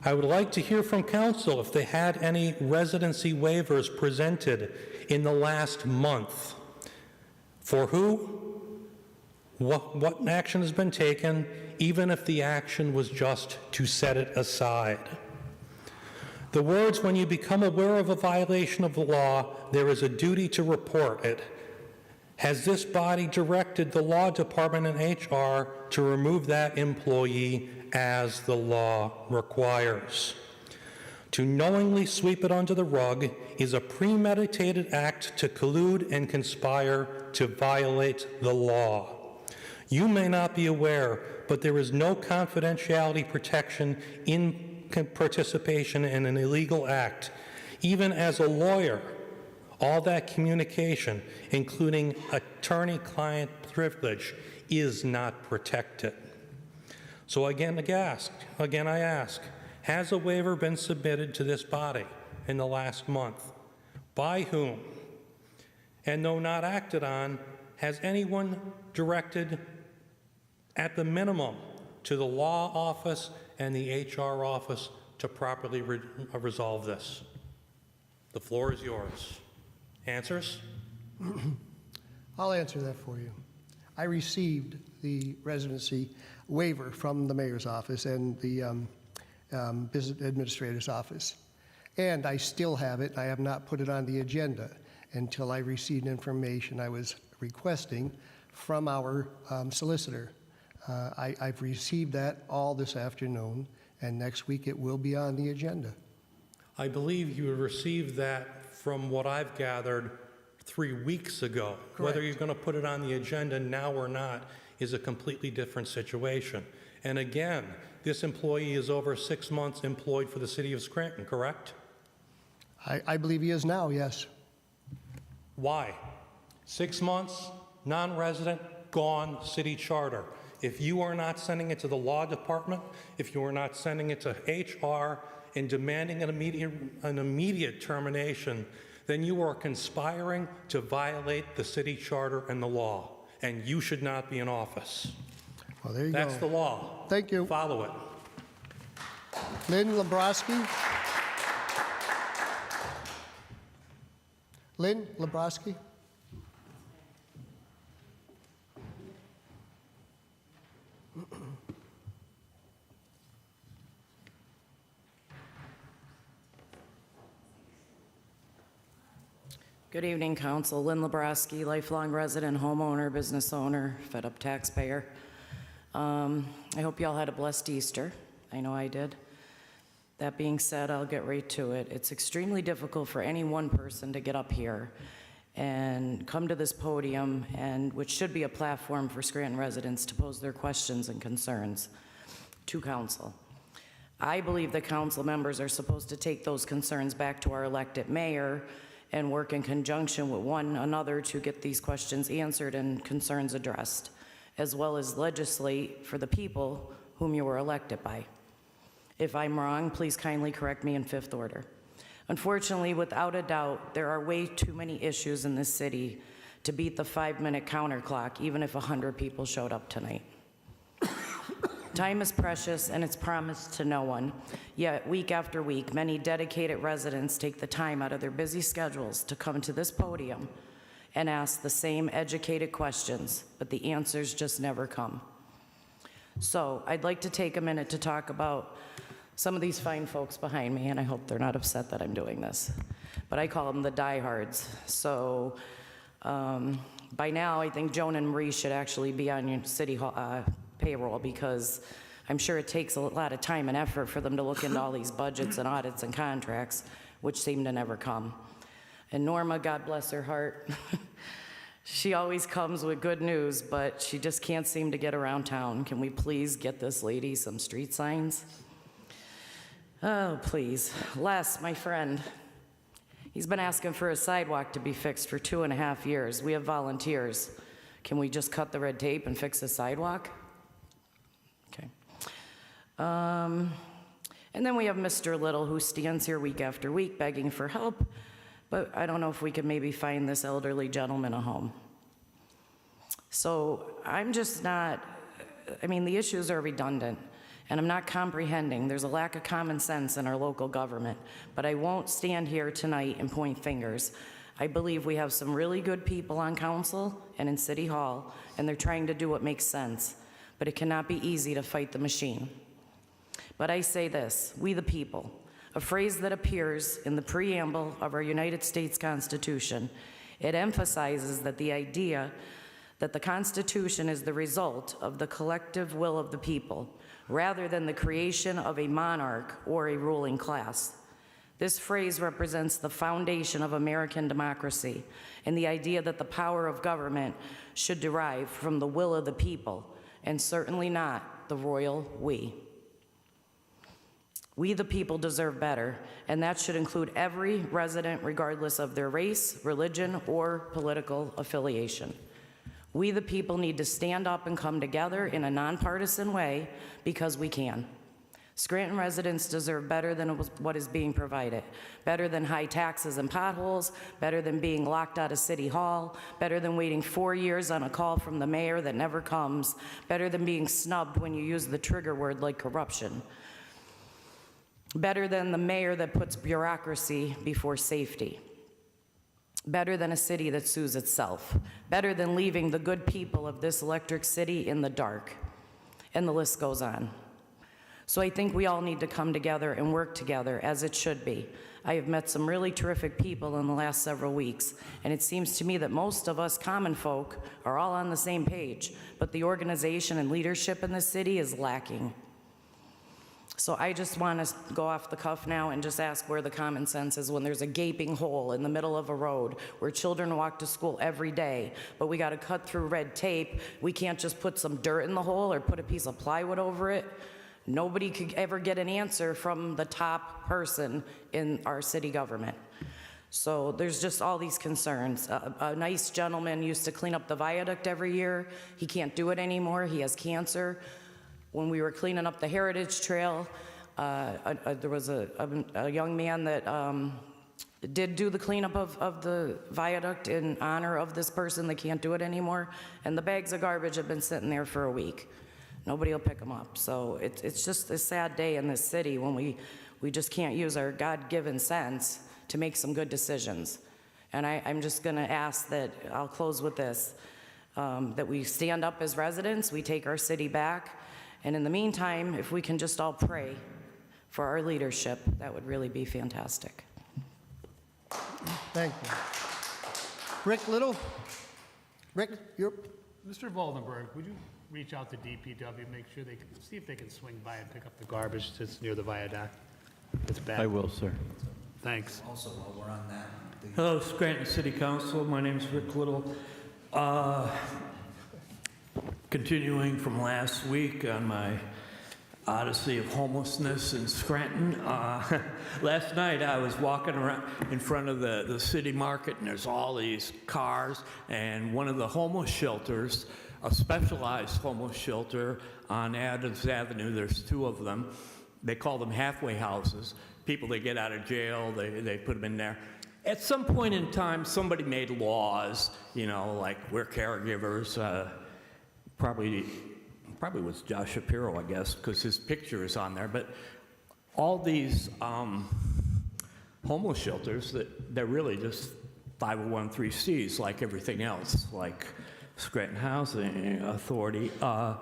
I would like to hear from council if they had any residency waivers presented in the last month. For who? What action has been taken, even if the action was just to set it aside? The words, when you become aware of a violation of the law, there is a duty to report it. Has this body directed the law department and HR to remove that employee as the law requires? To knowingly sweep it under the rug is a premeditated act to collude and conspire to violate the law. You may not be aware, but there is no confidentiality protection in participation in an illegal act. Even as a lawyer, all that communication, including attorney-client privilege, is not protected. So again I ask, has a waiver been submitted to this body in the last month? By whom? And though not acted on, has anyone directed, at the minimum, to the law office and the HR office to properly resolve this? The floor is yours. Answers? I'll answer that for you. I received the residency waiver from the mayor's office and the business administrator's office, and I still have it. I have not put it on the agenda until I received information I was requesting from our solicitor. I've received that all this afternoon, and next week it will be on the agenda. I believe you received that, from what I've gathered, 3 weeks ago. Correct. Whether you're going to put it on the agenda now or not is a completely different situation. And again, this employee is over 6 months employed for the city of Scranton, correct? I believe he is now, yes. Why? 6 months, non-resident, gone, city charter. If you are not sending it to the law department, if you are not sending it to HR and demanding an immediate termination, then you are conspiring to violate the city charter and the law, and you should not be in office. Well, there you That's go. the law. Thank you. Follow it. Lynn Lebrowski. Lynn Lebrowski. Good evening, Council. Lynn Lebrowski, lifelong resident, homeowner, business owner, fed-up taxpayer. I hope you all had a blessed Easter. I know I did. That being said, I'll get right to it. It's extremely difficult for any one person to get up here and come to this podium, and which should be a platform for Scranton residents to pose their questions and concerns to Council. I believe the Council members are supposed to take those concerns back to our elected mayor and work in conjunction with one another to get these questions answered and concerns addressed, as well as legislate for the people whom you were elected by. If I'm wrong, please kindly correct me in fifth order. Unfortunately, without a doubt, there are way too many issues in this city to beat the 5-minute counter clock, even if 100 people showed up tonight. Time is precious, and it's promised to no one. Yet, week after week, many dedicated residents take the time out of their busy schedules to come to this podium and ask the same educated questions, but the answers just never come. So, I'd like to take a minute to talk about some of these fine folks behind me, and I hope they're not upset that I'm doing this. But I call them the diehards. So, by now, I think Joan and Marie should actually be on your city hall, payroll, because I'm sure it takes a lot of time and effort for them to look into all these budgets and audits and contracts, which seem to never come. And Norma, God bless her heart, she always comes with good news, but she just can't seem to get around town. Can we please get this lady some street signs? Oh, please. Les, my friend, he's been asking for a sidewalk to be fixed for 2.5 years. We have volunteers. Can we just cut the red tape and fix the sidewalk? Okay. And then we have Mr. Little, who stands here week after week begging for help, but I don't know if we could maybe find this elderly gentleman a home. So I'm just not, I mean, the issues are redundant, and I'm not comprehending. There's a lack of common sense in our local government, but I won't stand here tonight and point fingers. I believe we have some really good people on council and in City Hall, and they're trying to do what makes sense, but it cannot be easy to fight the machine. But I say this, we the people, a phrase that appears in the preamble of our United States Constitution. It emphasizes that the idea that the Constitution is the result of the collective will of the people, rather than the creation of a monarch or a ruling class. This phrase represents the foundation of American democracy and the idea that the power of government should derive from the will of the people, and certainly not the royal we. We the people deserve better, and that should include every resident regardless of their race, religion, or political affiliation. We the people need to stand up and come together in a nonpartisan way because we can. Scranton residents deserve better than what is being provided, better than high taxes and potholes, better than being locked out of City Hall, better than waiting 4 years on a call from the mayor that never comes, better than being snubbed when you use the trigger word like corruption, better than the mayor that puts bureaucracy before safety, better than a city that sues itself, better than leaving the good people of this electric city in the dark, and the list goes on. So I think we all need to come together and work together as it should be. I have met some really terrific people in the last several weeks, and it seems to me that most of us common folk are all on the same page, but the organization and leadership in the city is lacking. So I just want to go off the cuff now and just ask where the common sense is when there's a gaping hole in the middle of a road where children walk to school every day, but we got to cut through red tape. We can't just put some dirt in the hole or put a piece of plywood over it. Nobody could ever get an answer from the top person in our city government. So there's just all these concerns. A nice gentleman used to clean up the viaduct every year. He can't do it anymore. He has cancer. When we were cleaning up the Heritage Trail, there was a young man that did do the cleanup of the viaduct in honor of this person that can't do it anymore, and the bags of garbage have been sitting there for a week. Nobody will pick them up. So it's just a sad day in this city when we just can't use our God-given sense to make some good decisions. And I'm just gonna ask that, I'll close with this, that we stand up as residents, we take our city back, and in the meantime, if we can just all pray for our leadership, that would really be fantastic. Thank you. Rick Little? Rick, you're... Mr. Voldenberg, would you reach out to DPW, make sure they can, see if they can swing by and pick up the garbage that's near the viaduct? It's bad. I will, sir. Thanks. Also, while we're on that. Hello, Scranton City Council. My name is Rick Little. Continuing from last week on my odyssey of homelessness in Scranton, last night I was walking around in front of the city market, and there's all these cars, and one of the homeless shelters, a specialized homeless shelter on Adams Avenue, there's 2 of them. They call them halfway houses. People that get out of jail, they put them in there. At some point in time, somebody made laws, you know, like we're caregivers. Probably was Josh Shapiro, I guess, because his picture is on there. But all these homeless shelters, they're really just 501(c)(3)s like everything else, like Scranton Housing Authority. I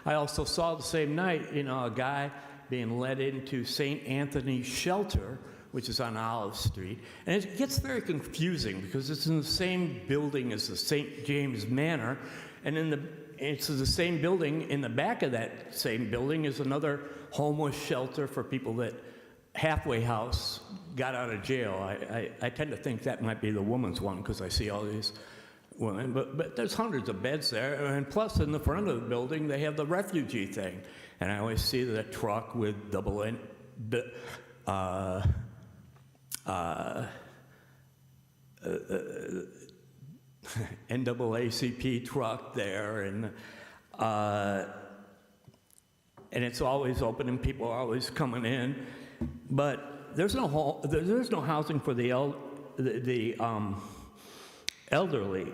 also saw the same night, you know, a guy being led into St. Anthony's Shelter, which is on Olive Street. And it gets very confusing because it's in the same building as the St. James Manor, and it's the same building. In the back of that same building is another homeless shelter for people that halfway house got out of jail. I tend to think that might be the woman's one because I see all these women, but there's hundreds of beds there, and plus in the front of the building they have the refugee thing. And I always see that truck with double N, NAACP truck there, and it's always open and people are always coming in, but there's no housing for the elderly.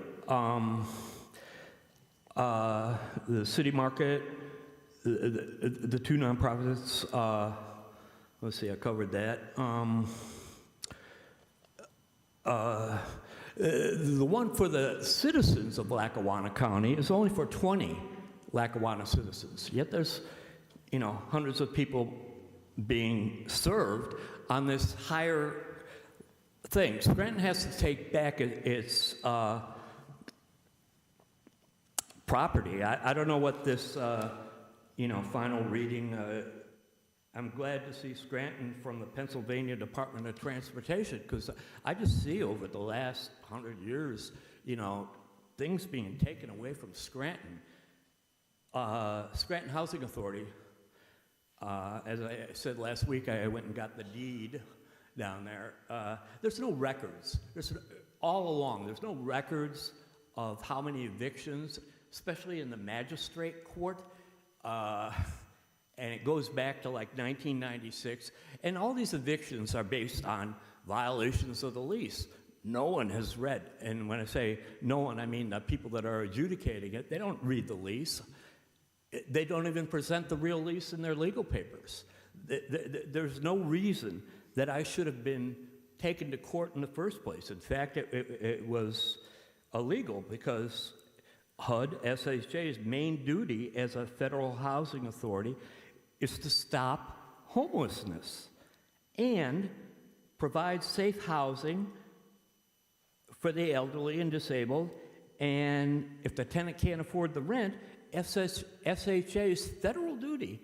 The city market, the two nonprofits. Let's see, I covered that. The one for the citizens of Lackawanna County is only for 20 Lackawanna citizens. Yet there's, hundreds of people being served on this higher thing. Scranton has to take back its property. I don't know what this, final reading. I'm glad to see Scranton from the Pennsylvania Department of Transportation, because I just see over the last 100 years, things being taken away from Scranton. Scranton Housing Authority, as I said last week, I went and got the deed down there. There's no records. All along, there's no records of how many evictions, especially in the magistrate court. And it goes back to like 1996. And all these evictions are based on violations of the lease. No one has read, and when I say no one, I mean the people that are adjudicating it, they don't read the lease. They don't even present the real lease in their legal papers. There's no reason that I should have been taken to court in the first place. In fact, it was illegal because HUD, SHJ's main duty as a federal housing authority is to stop homelessness and provide safe housing for the elderly and disabled. And if the tenant can't afford the rent, SHJ's federal duty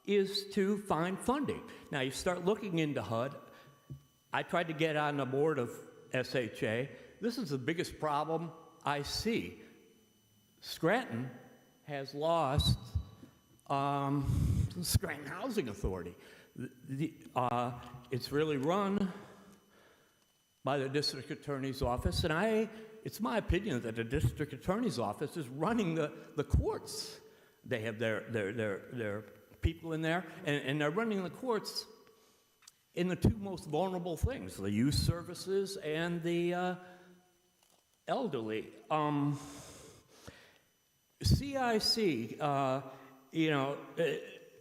is to find funding. Now, you start looking into HUD. I tried to get on the board of SHJ. This is the biggest problem I see. Scranton has lost the Scranton Housing Authority. It's really run by the district attorney's office, and it's my opinion that the district attorney's office is running the courts. They have their people in there, and they're running the courts in the two most vulnerable things, the youth services and the elderly. CIC,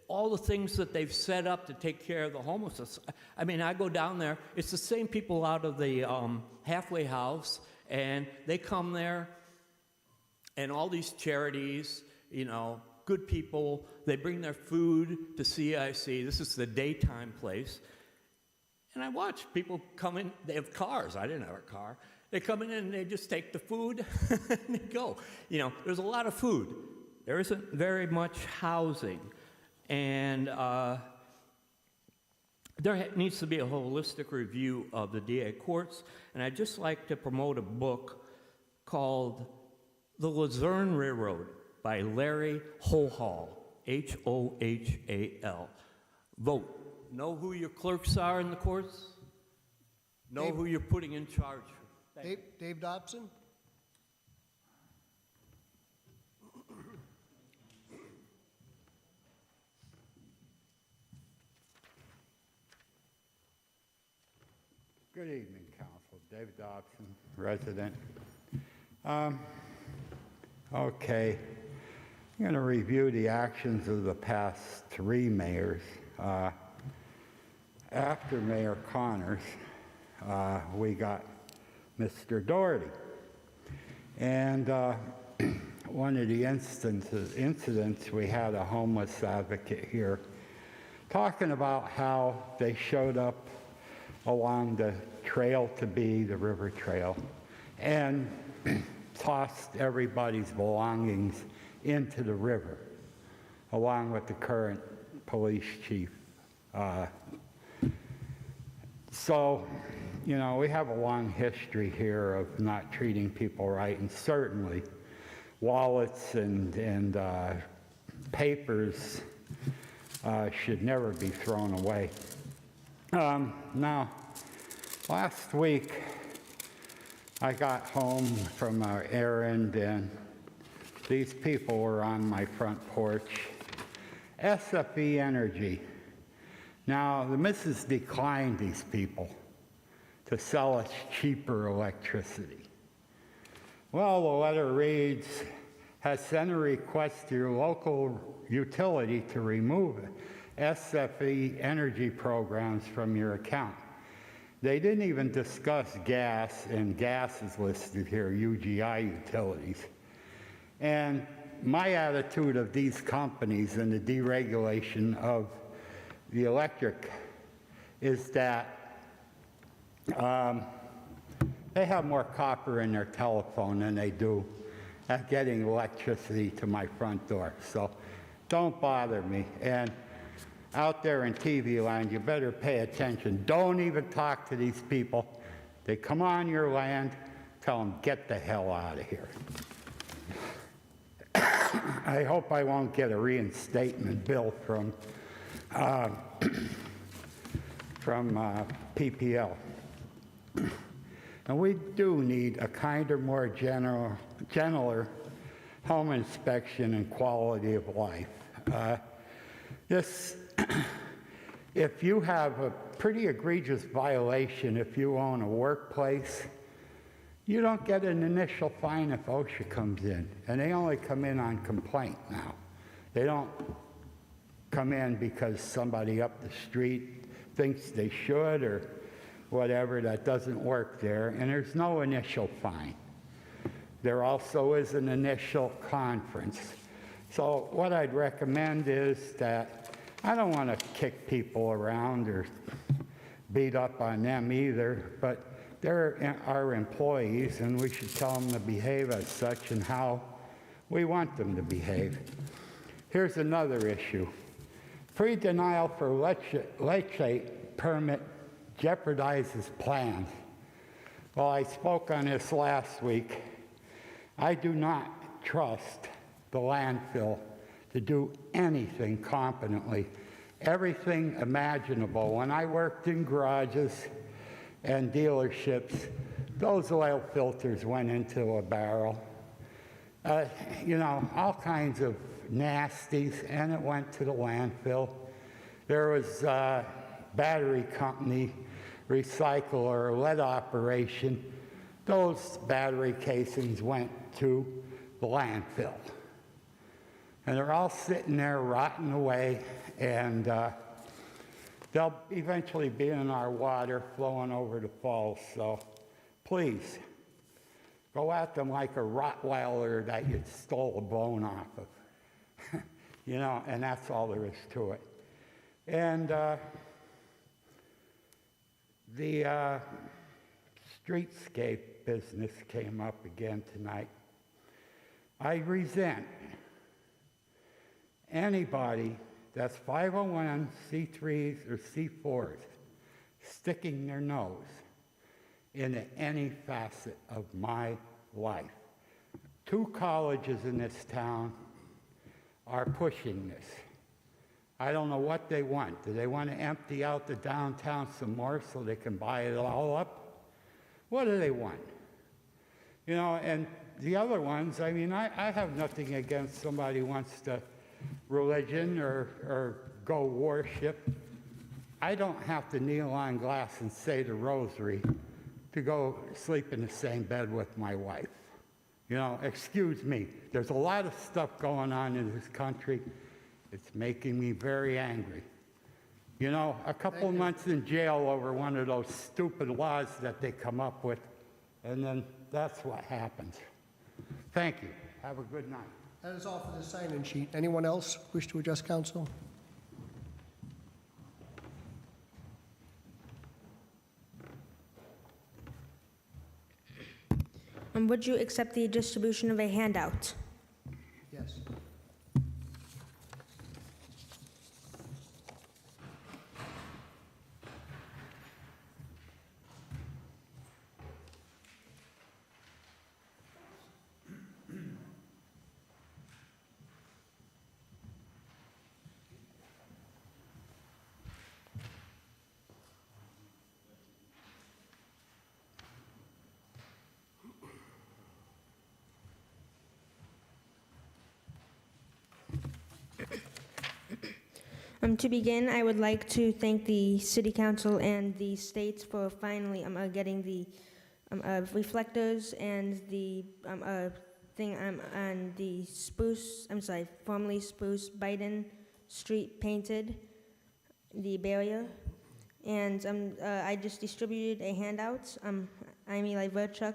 all the things that they've set up to take care of the homelessness. I mean, I go down there, it's the same people out of the halfway house, and they come there, and all these charities, good people, they bring their food to CIC. This is the daytime place. And I watch people come in, they have cars. I didn't have a car. They come in and they just take the food and they go. There's a lot of food. There isn't very much housing. And there needs to be a holistic review of the DA courts. And I'd just like to promote a book called The Luzerne Railroad by Larry Hohal, Hohal. Vote. Know who your clerks are in the courts. Know who you're putting in charge. Dave Dobson? Good evening, Council. David Dobson, resident. Okay, I'm going to review the actions of the past three mayors. After Mayor Connors, we got Mr. Doherty. And one of the incidents, we had a homeless advocate here talking about how they showed up along the trail to be the river trail and tossed everybody's belongings into the river, along with the current police chief. So, we have a long history here of not treating people right, and certainly wallets and papers should never be thrown away. Now, last week, I got home from an errand, and these people were on my front porch. SFE Energy. Now, the missus declined these people to sell us cheaper electricity. Well, the letter reads, has sent a request to your local utility to remove SFE energy programs from your account. They didn't even discuss gas, and gas is listed here, UGI utilities. And my attitude of these companies and the deregulation of the electric is that they have more copper in their telephone than they do at getting electricity to my front door. So don't bother me. And out there in TV land, you better pay attention. Don't even talk to these people. They come on your land, tell them, get the hell out of here. I hope I won't get a reinstatement bill from PPL. And we do need a kinder, more gentler home inspection and quality of life. If you have a pretty egregious violation, if you own a workplace, you don't get an initial fine if OSHA comes in. And they only come in on complaint now. They don't come in because somebody up the street thinks they should or whatever. That doesn't work there. And there's no initial fine. There also is an initial conference. So what I'd recommend is that I don't want to kick people around or beat up on them either, but they're our employees, and we should tell them to behave as such and how we want them to behave. Here's another issue. Pre-denial for leachate permit jeopardizes plans. Well, I spoke on this last week. I do not trust the landfill to do anything competently, everything imaginable. When I worked in garages and dealerships, those oil filters went into a barrel. You know, all kinds of nasties, and it went to the landfill. There was a battery company, recycler, lead operation. Those battery casings went to the landfill. And they're all sitting there rotting away, and they'll eventually be in our water flowing over the falls. So please, go at them like a Rottweiler that you stole a bone off of. You know, and that's all there is to it. And the streetscape business came up again tonight. I resent anybody that's 501c3s or C4s sticking their nose into any facet of my life. 2 colleges in this town are pushing this. I don't know what they want. Do they want to empty out the downtown some more so they can buy it all up? What do they want? You know, and the other ones, I mean, I have nothing against somebody who wants to religion or go worship. I don't have to kneel on glass and say the rosary to go sleep in the same bed with my wife. You know, excuse me. There's a lot of stuff going on in this country. It's making me very angry. You know, a couple months in jail over one of those stupid laws that they come up with, and then that's what happens. Thank you. Have a good night. That is all for the sign-in sheet. Anyone else wish to address council? Would you accept the distribution of a handout? Yes. To begin, I would like to thank the City Council and the states for finally getting the reflectors and the thing on the formerly Spruce Biden Street painted, the barrier. And I just distributed a handout. I'm Eli Verchuk,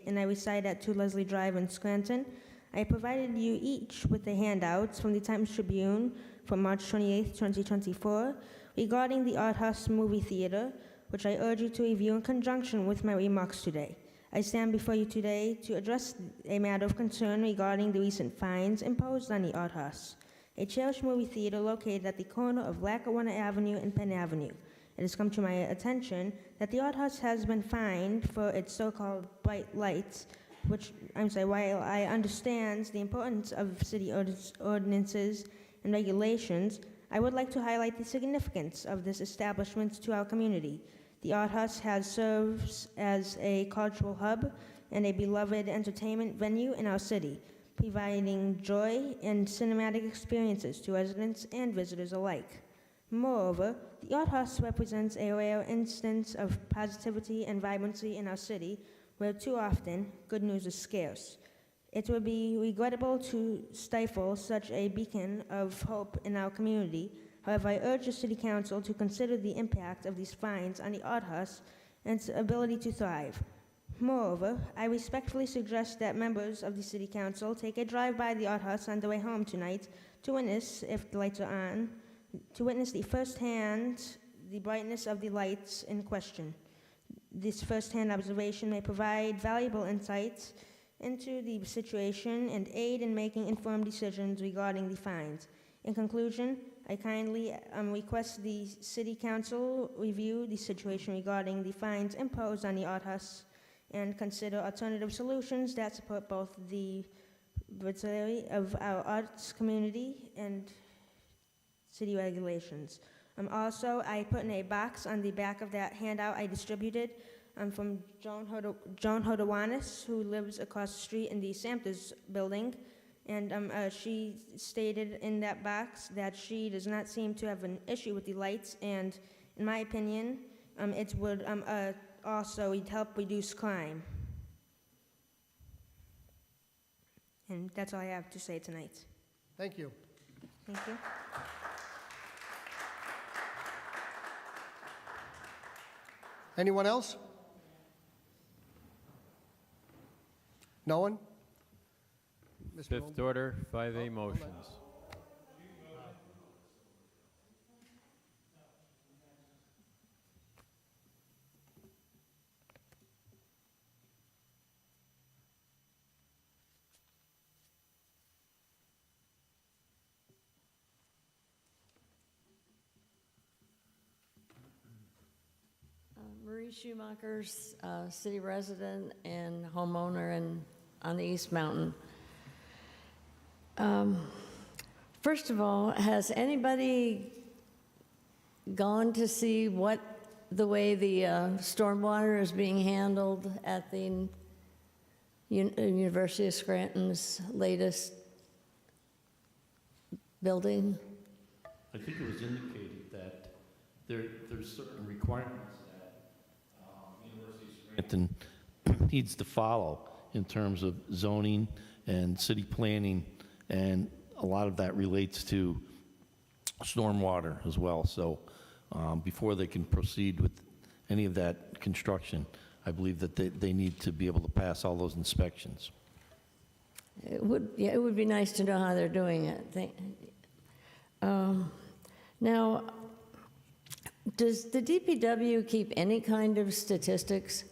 and I reside at 2 Leslie Drive in Scranton. I provided you each with a handout from the Times Tribune from March 28, 2024, regarding the Art House movie theater, which I urge you to review in conjunction with my remarks today. I stand before you today to address a matter of concern regarding the recent fines imposed on the Art House, a cherished movie theater located at the corner of Lackawanna Avenue and Penn Avenue. It has come to my attention that the Art House has been fined for its so-called bright lights, which, while I understand the importance of city ordinances and regulations, I would like to highlight the significance of this establishment to our community. The Art House serves as a cultural hub and a beloved entertainment venue in our city, providing joy and cinematic experiences to residents and visitors alike. Moreover, the Art House represents a rare instance of positivity and vibrancy in our city, where too often good news is scarce. It would be regrettable to stifle such a beacon of hope in our community. However, I urge the City Council to consider the impact of these fines on the Art House and its ability to thrive. Moreover, I respectfully suggest that members of the City Council take a drive by the Art House on their way home tonight to witness, if the lights are on, to witness the brightness of the lights in question. This first-hand observation may provide valuable insights into the situation and aid in making informed decisions regarding the fines. In conclusion, I kindly request the City Council review the situation regarding the fines imposed on the Art House and consider alternative solutions that support both the vitality of our arts community and city regulations. Also, I put in a box on the back of that handout I distributed from Joan Hodawanis, who lives across the street in the Samters building. And she stated in that box that she does not seem to have an issue with the lights, and in my opinion, it would also help reduce crime. And that's all I have to say tonight. Thank you. Thank you. Anyone else? No one? Fifth order, 5A motions. Marie Schumacher's city resident and homeowner on the East Mountain. First of all, has anybody gone to see the way the stormwater is being handled at the University of Scranton's latest building? I think it was indicated that there's certain requirements that University of Scranton needs to follow in terms of zoning and city planning, and a lot of that relates to stormwater as well. So before they can proceed with any of that construction, I believe that they need to be able to pass all those inspections. It would be nice to know how they're doing it. Now, does the DPW keep any kind of statistics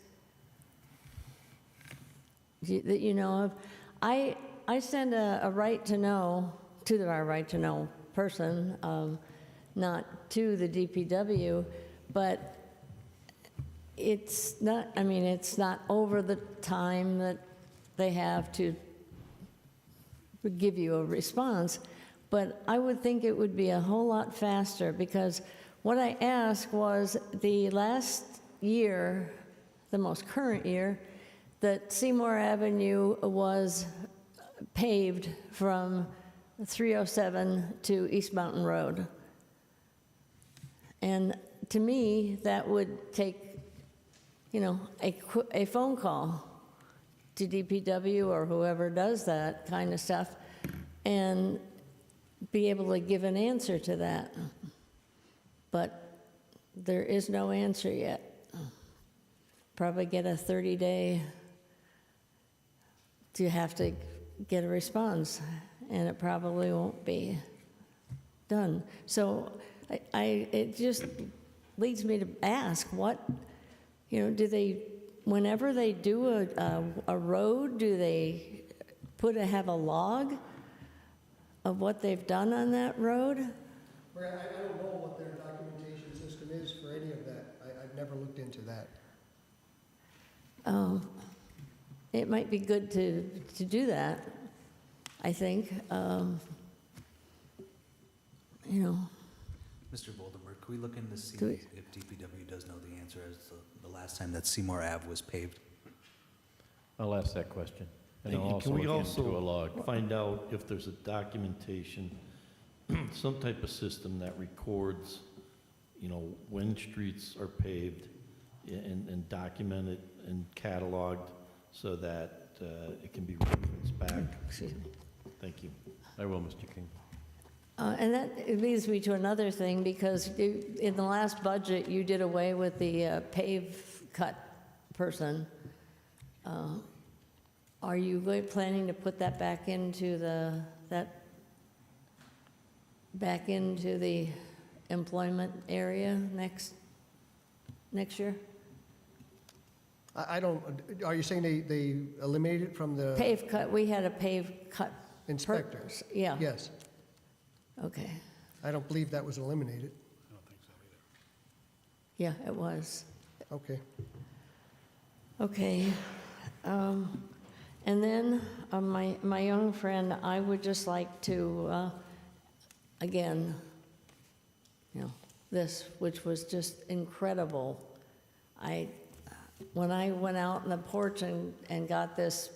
that you know of? I send a right to know to our right to know person, not to the DPW, but it's not, it's not over the time that they have to give you a response, but I would think it would be a whole lot faster, because what I asked was the last year, the most current year, that Seymour Avenue was paved from 307 to East Mountain Road. And to me, that would take, you know, a phone call to DPW or whoever does that kind of stuff and be able to give an answer to that. But there is no answer yet. Probably get a 30-day to have to get a response, and it probably won't be done. So it just leads me to ask, what, you know, do they, whenever they do a road, do they have a log of what they've done on that road? I don't know what their documentation system is for any of that. I've never looked into that. It might be good to do that, I think. You know. Mr. Voldenberg, can we look into see Do we- if DPW does know the answer as to the last time that Seymour Ave was paved? I'll ask that question. And And I'll also can we look into a also log. find out if there's a documentation, some type of system that records, you know, when streets are paved and documented and cataloged so that it can be referenced back? Excuse me. Thank you. I will, Mr. King. And that leads me to another thing, because in the last budget, you did away with the pave cut person. Are you planning to put that back into the employment area next year? I don't, are you saying they eliminated it from the? Pave cut, we had a pave cut. Inspector? Yeah. Yes. Okay. I don't believe that was eliminated. Yeah, it was. Okay. Okay. And then my young friend, I would just like to, again, you know, this, which was just incredible. When I went out on the porch and got this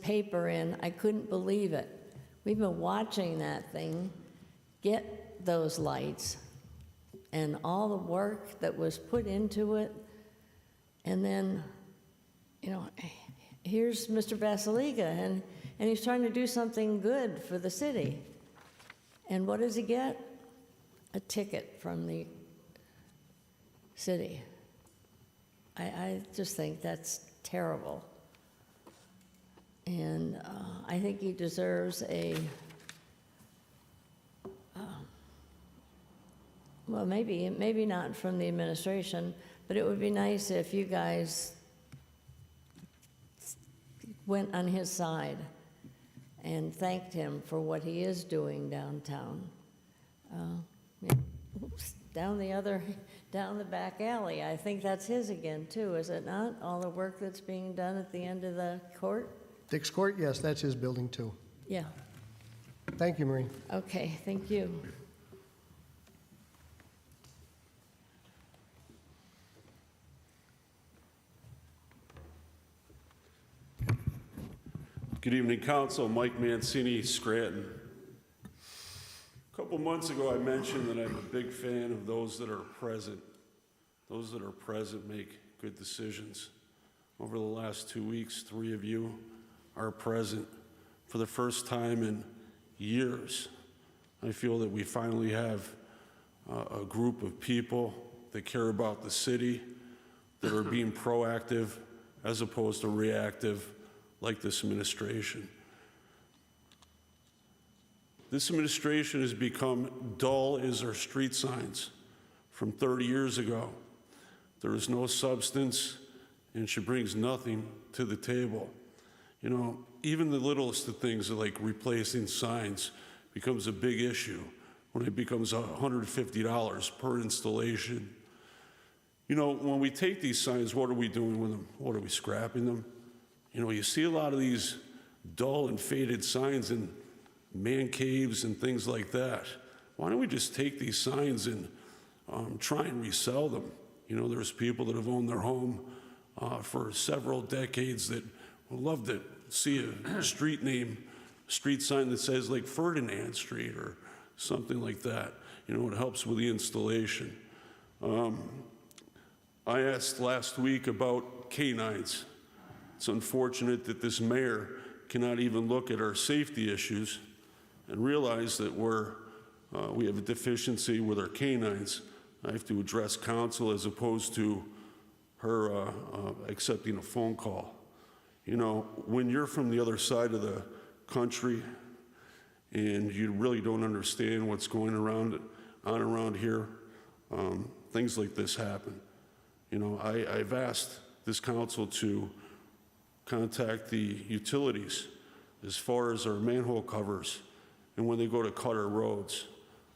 paper in, I couldn't believe it. We've been watching that thing get those lights and all the work that was put into it. And then, you know, here's Mr. Basiliga, and he's trying to do something good for the city. And what does he get? A ticket from the city. I just think that's terrible. And I think he deserves well, maybe not from the administration, but it would be nice if you guys went on his side and thanked him for what he is doing downtown. Oops, down the back alley, I think that's his again, too, is it not? All the work that's being done at the end of the court? Dick's Court, yes, that's his building too. Yeah. Thank you, Marie. Okay, thank you. Good evening, Council. Mike Mancini, Scranton. A couple months ago, I mentioned that I'm a big fan of those that are present. Those that are present make good decisions. Over the last 2 weeks, 3 of you are present for the first time in years. I feel that we finally have a group of people that care about the city, that are being proactive as opposed to reactive like this administration. This administration has become dull as our street signs from 30 years ago. There is no substance, and she brings nothing to the table. You know, even the littlest of things like replacing signs becomes a big issue when it becomes $150 per installation. You know, when we take these signs, what are we doing with them? What are we scrapping them? You know, you see a lot of these dull and faded signs in man caves and things like that. Why don't we just take these signs and try and resell them? You know, there's people that have owned their home for several decades that would love to see a street sign that says like Ferdinand Street or something like that. You know, it helps with the installation. I asked last week about canines. It's unfortunate that this mayor cannot even look at our safety issues and realize that we have a deficiency with our canines. I have to address council as opposed to her accepting a phone call. You know, when you're from the other side of the country and you really don't understand what's going on around here, things like this happen. You know, I've asked this council to contact the utilities as far as our manhole covers and when they go to cut our roads.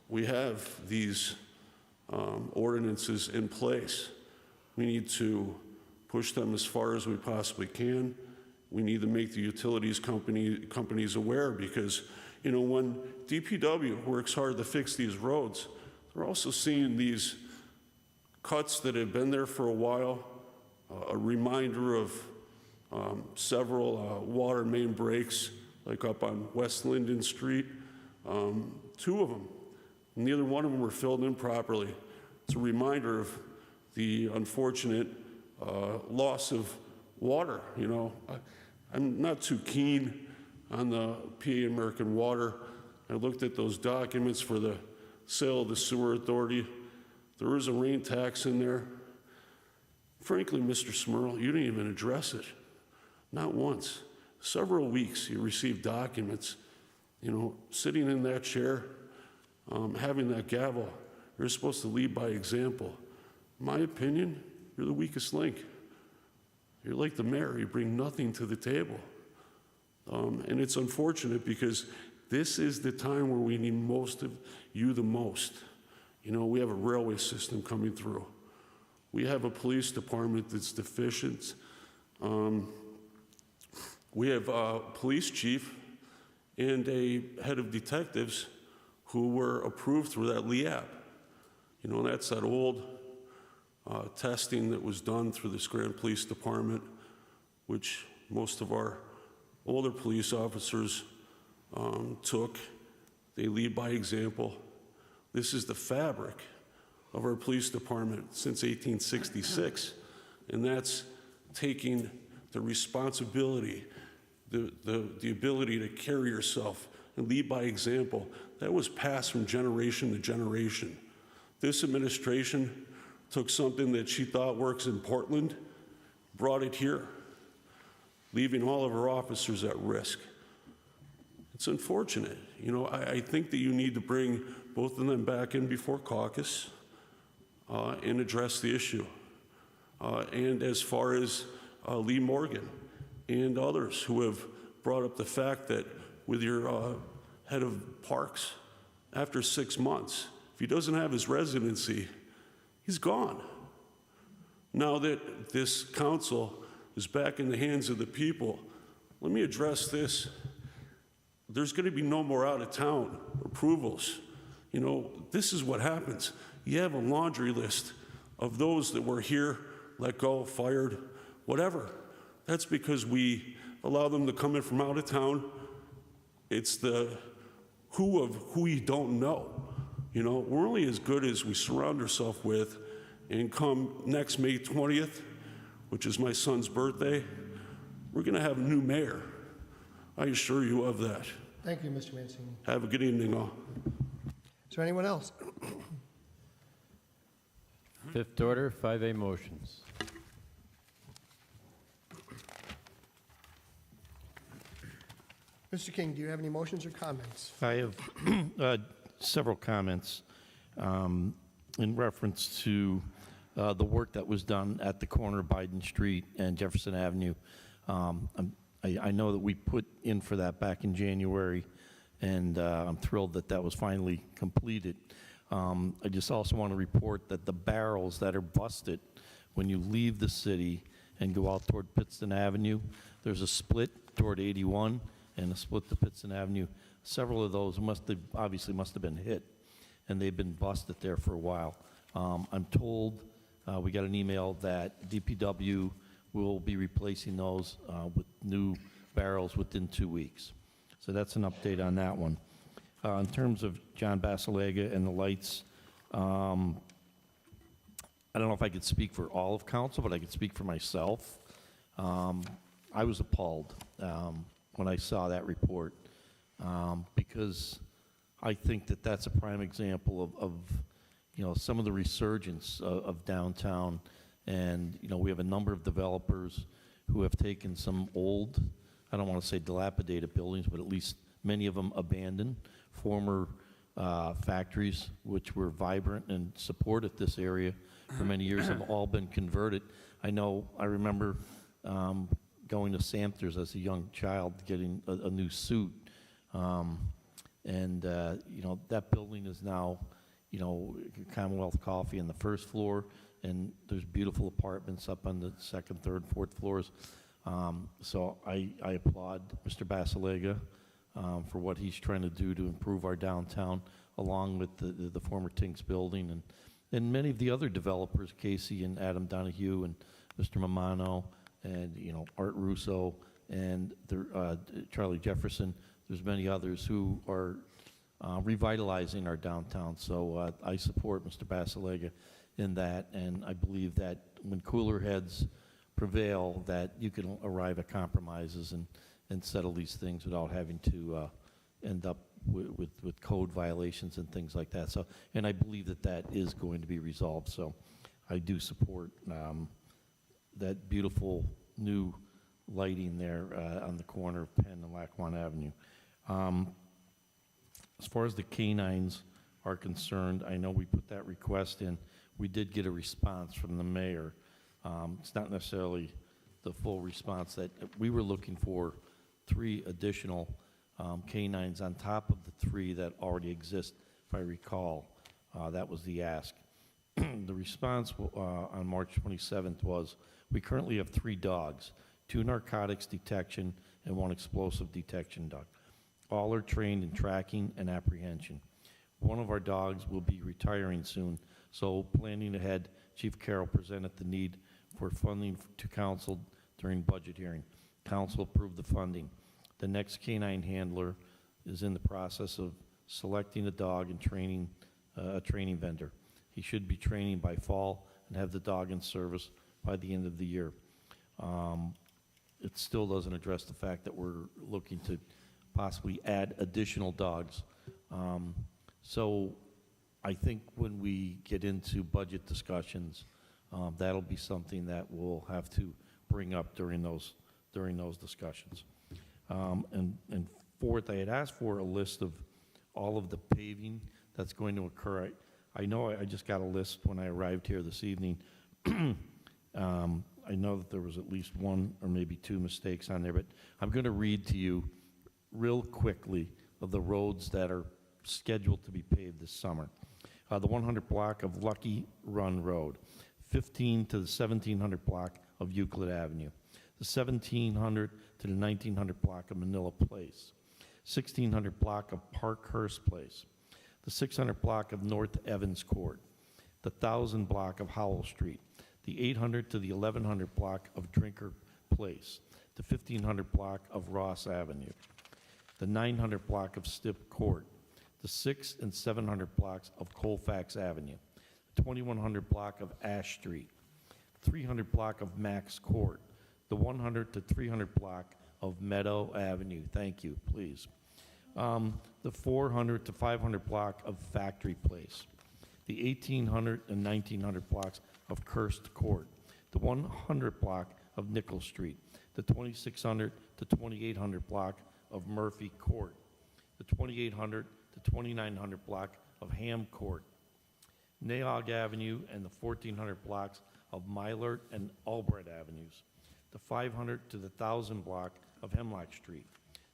We have these ordinances in place. We need to push them as far as we possibly can. We need to make the utilities companies aware because, you know, when DPW works hard to fix these roads, they're also seeing these cuts that have been there for a while, a reminder of several water main breaks, like up on West Linden Street, 2 of them. Neither one of them were filled in properly. It's a reminder of the unfortunate loss of water, you know. I'm not too keen on the PA American Water. I looked at those documents for the sale of the sewer authority. There is a rain tax in there. Frankly, Mr. Smurl, you didn't even address it. Not once. Several weeks you received documents, you know, sitting in that chair, having that gavel. You're supposed to lead by example. In my opinion, you're the weakest link. You're like the mayor, you bring nothing to the table. And it's unfortunate because this is the time where we need most of you the most. You know, we have a railway system coming through. We have a police department that's deficient. We have a police chief and a head of detectives who were approved through that LEAP. You know, that's that old testing that was done through the Scranton Police Department, which most of our older police officers took. They lead by example. This is the fabric of our police department since 1866, and that's taking the responsibility, the ability to carry yourself and lead by example. That was passed from generation to generation. This administration took something that she thought works in Portland, brought it here, leaving all of our officers at risk. It's unfortunate. You know, I think that you need to bring both of them back in before caucus and address the issue. And as far as Lee Morgan and others who have brought up the fact that with your head of parks, after 6 months, if he doesn't have his residency, he's gone. Now that this council is back in the hands of the people, let me address this. There's going to be no more out-of-town approvals. You know, this is what happens. You have a laundry list of those that were here, let go, fired, whatever. That's because we allow them to come in from out of town. It's the who of who you don't know. You know, we're only as good as we surround ourselves with, and come next May 20th, which is my son's birthday, we're going to have a new mayor. I assure you of that. Thank you, Mr. Mancini. Have a good evening, all. Is there anyone else? Fifth order, 5A motions. Mr. King, do you have any motions or comments? I have several comments in reference to the work that was done at the corner of Biden Street and Jefferson Avenue. I know that we put in for that back in January, and I'm thrilled that that was finally completed. I just also want to report that the barrels that are busted when you leave the city and go out toward Pittston Avenue, there's a split toward 81 and a split to Pittston Avenue. Several of those obviously must have been hit, and they've been busted there for a while. I'm told, we got an email that DPW will be replacing those with new barrels within 2 weeks. So that's an update on that one. In terms of John Basilega and the lights, I don't know if I could speak for all of council, but I could speak for myself. I was appalled when I saw that report because I think that that's a prime example of some of the resurgence of downtown. And, we have a number of developers who have taken some old, I don't want to say dilapidated buildings, but at least many of them abandoned, former factories which were vibrant and supported this area for many years have all been converted. I remember going to Samter's as a young child, getting a new suit. That building is now, Commonwealth Coffee on the first floor, and there's beautiful apartments up on the second, third, fourth floors. So I applaud Mr. Basilega for what he's trying to do to improve our downtown, along with the former Tinks building and many of the other developers, Casey and Adam Donahue and Mr. Mamano and Art Russo and Charlie Jefferson. There's many others who are revitalizing our downtown. So I support Mr. Basilega in that, and I believe that when cooler heads prevail, that you can arrive at compromises and settle these things without having to end up with code violations and things like that. So, and I believe that is going to be resolved. So I do support that beautiful new lighting there on the corner of Penn and Lackawanna Avenue. As far as the canines are concerned, I know we put that request in. We did get a response from the mayor. It's not necessarily the full response that we were looking for. 3 additional canines on top of the 3 that already exist, if I recall. That was the ask. The response on March 27th was, we currently have 3 dogs, 2 narcotics detection and 1 explosive detection dog. All are trained in tracking and apprehension. One of our dogs will be retiring soon, so planning ahead, Chief Carroll presented the need for funding to council during budget hearing. Council approved the funding. The next canine handler is in the process of selecting a dog and training a training vendor. He should be training by fall and have the dog in service by the end of the year. It still doesn't address the fact that we're looking to possibly add additional dogs. So I think when we get into budget discussions, that'll be something that we'll have to bring up during those discussions. And fourth, I had asked for a list of all of the paving that's going to occur. I know I just got a list when I arrived here this evening. I know that there was at least 1 or maybe 2 mistakes on there, but I'm going to read to you real quickly of the roads that are scheduled to be paved this summer. The 100 block of Lucky Run Road, 15 to the 1700 block of Euclid Avenue, the 1700 to the 1900 block of Manila Place, 1600 block of Parkhurst Place, the 600 block of North Evans Court, the 1000 block of Howell Street, the 800 to the 1100 block of Drinker Place, the 1500 block of Ross Avenue, the 900 block of Stipp Court, the 600 and 700 blocks of Colfax Avenue, the 2100 block of Ash Street, 300 block of Max Court, the 100 to 300 block of Meadow Avenue. Thank you, please. The 400 to 500 block of Factory Place, the 1800 and 1900 blocks of Kirst Court, the 100 block of Nickel Street, the 2600 to 2800 block of Murphy Court, the 2800 to 2900 block of Ham Court, Naog Avenue and the 1400 blocks of Mylert and Albright Avenues, the 500 to the 1000 block of Hemlock Street,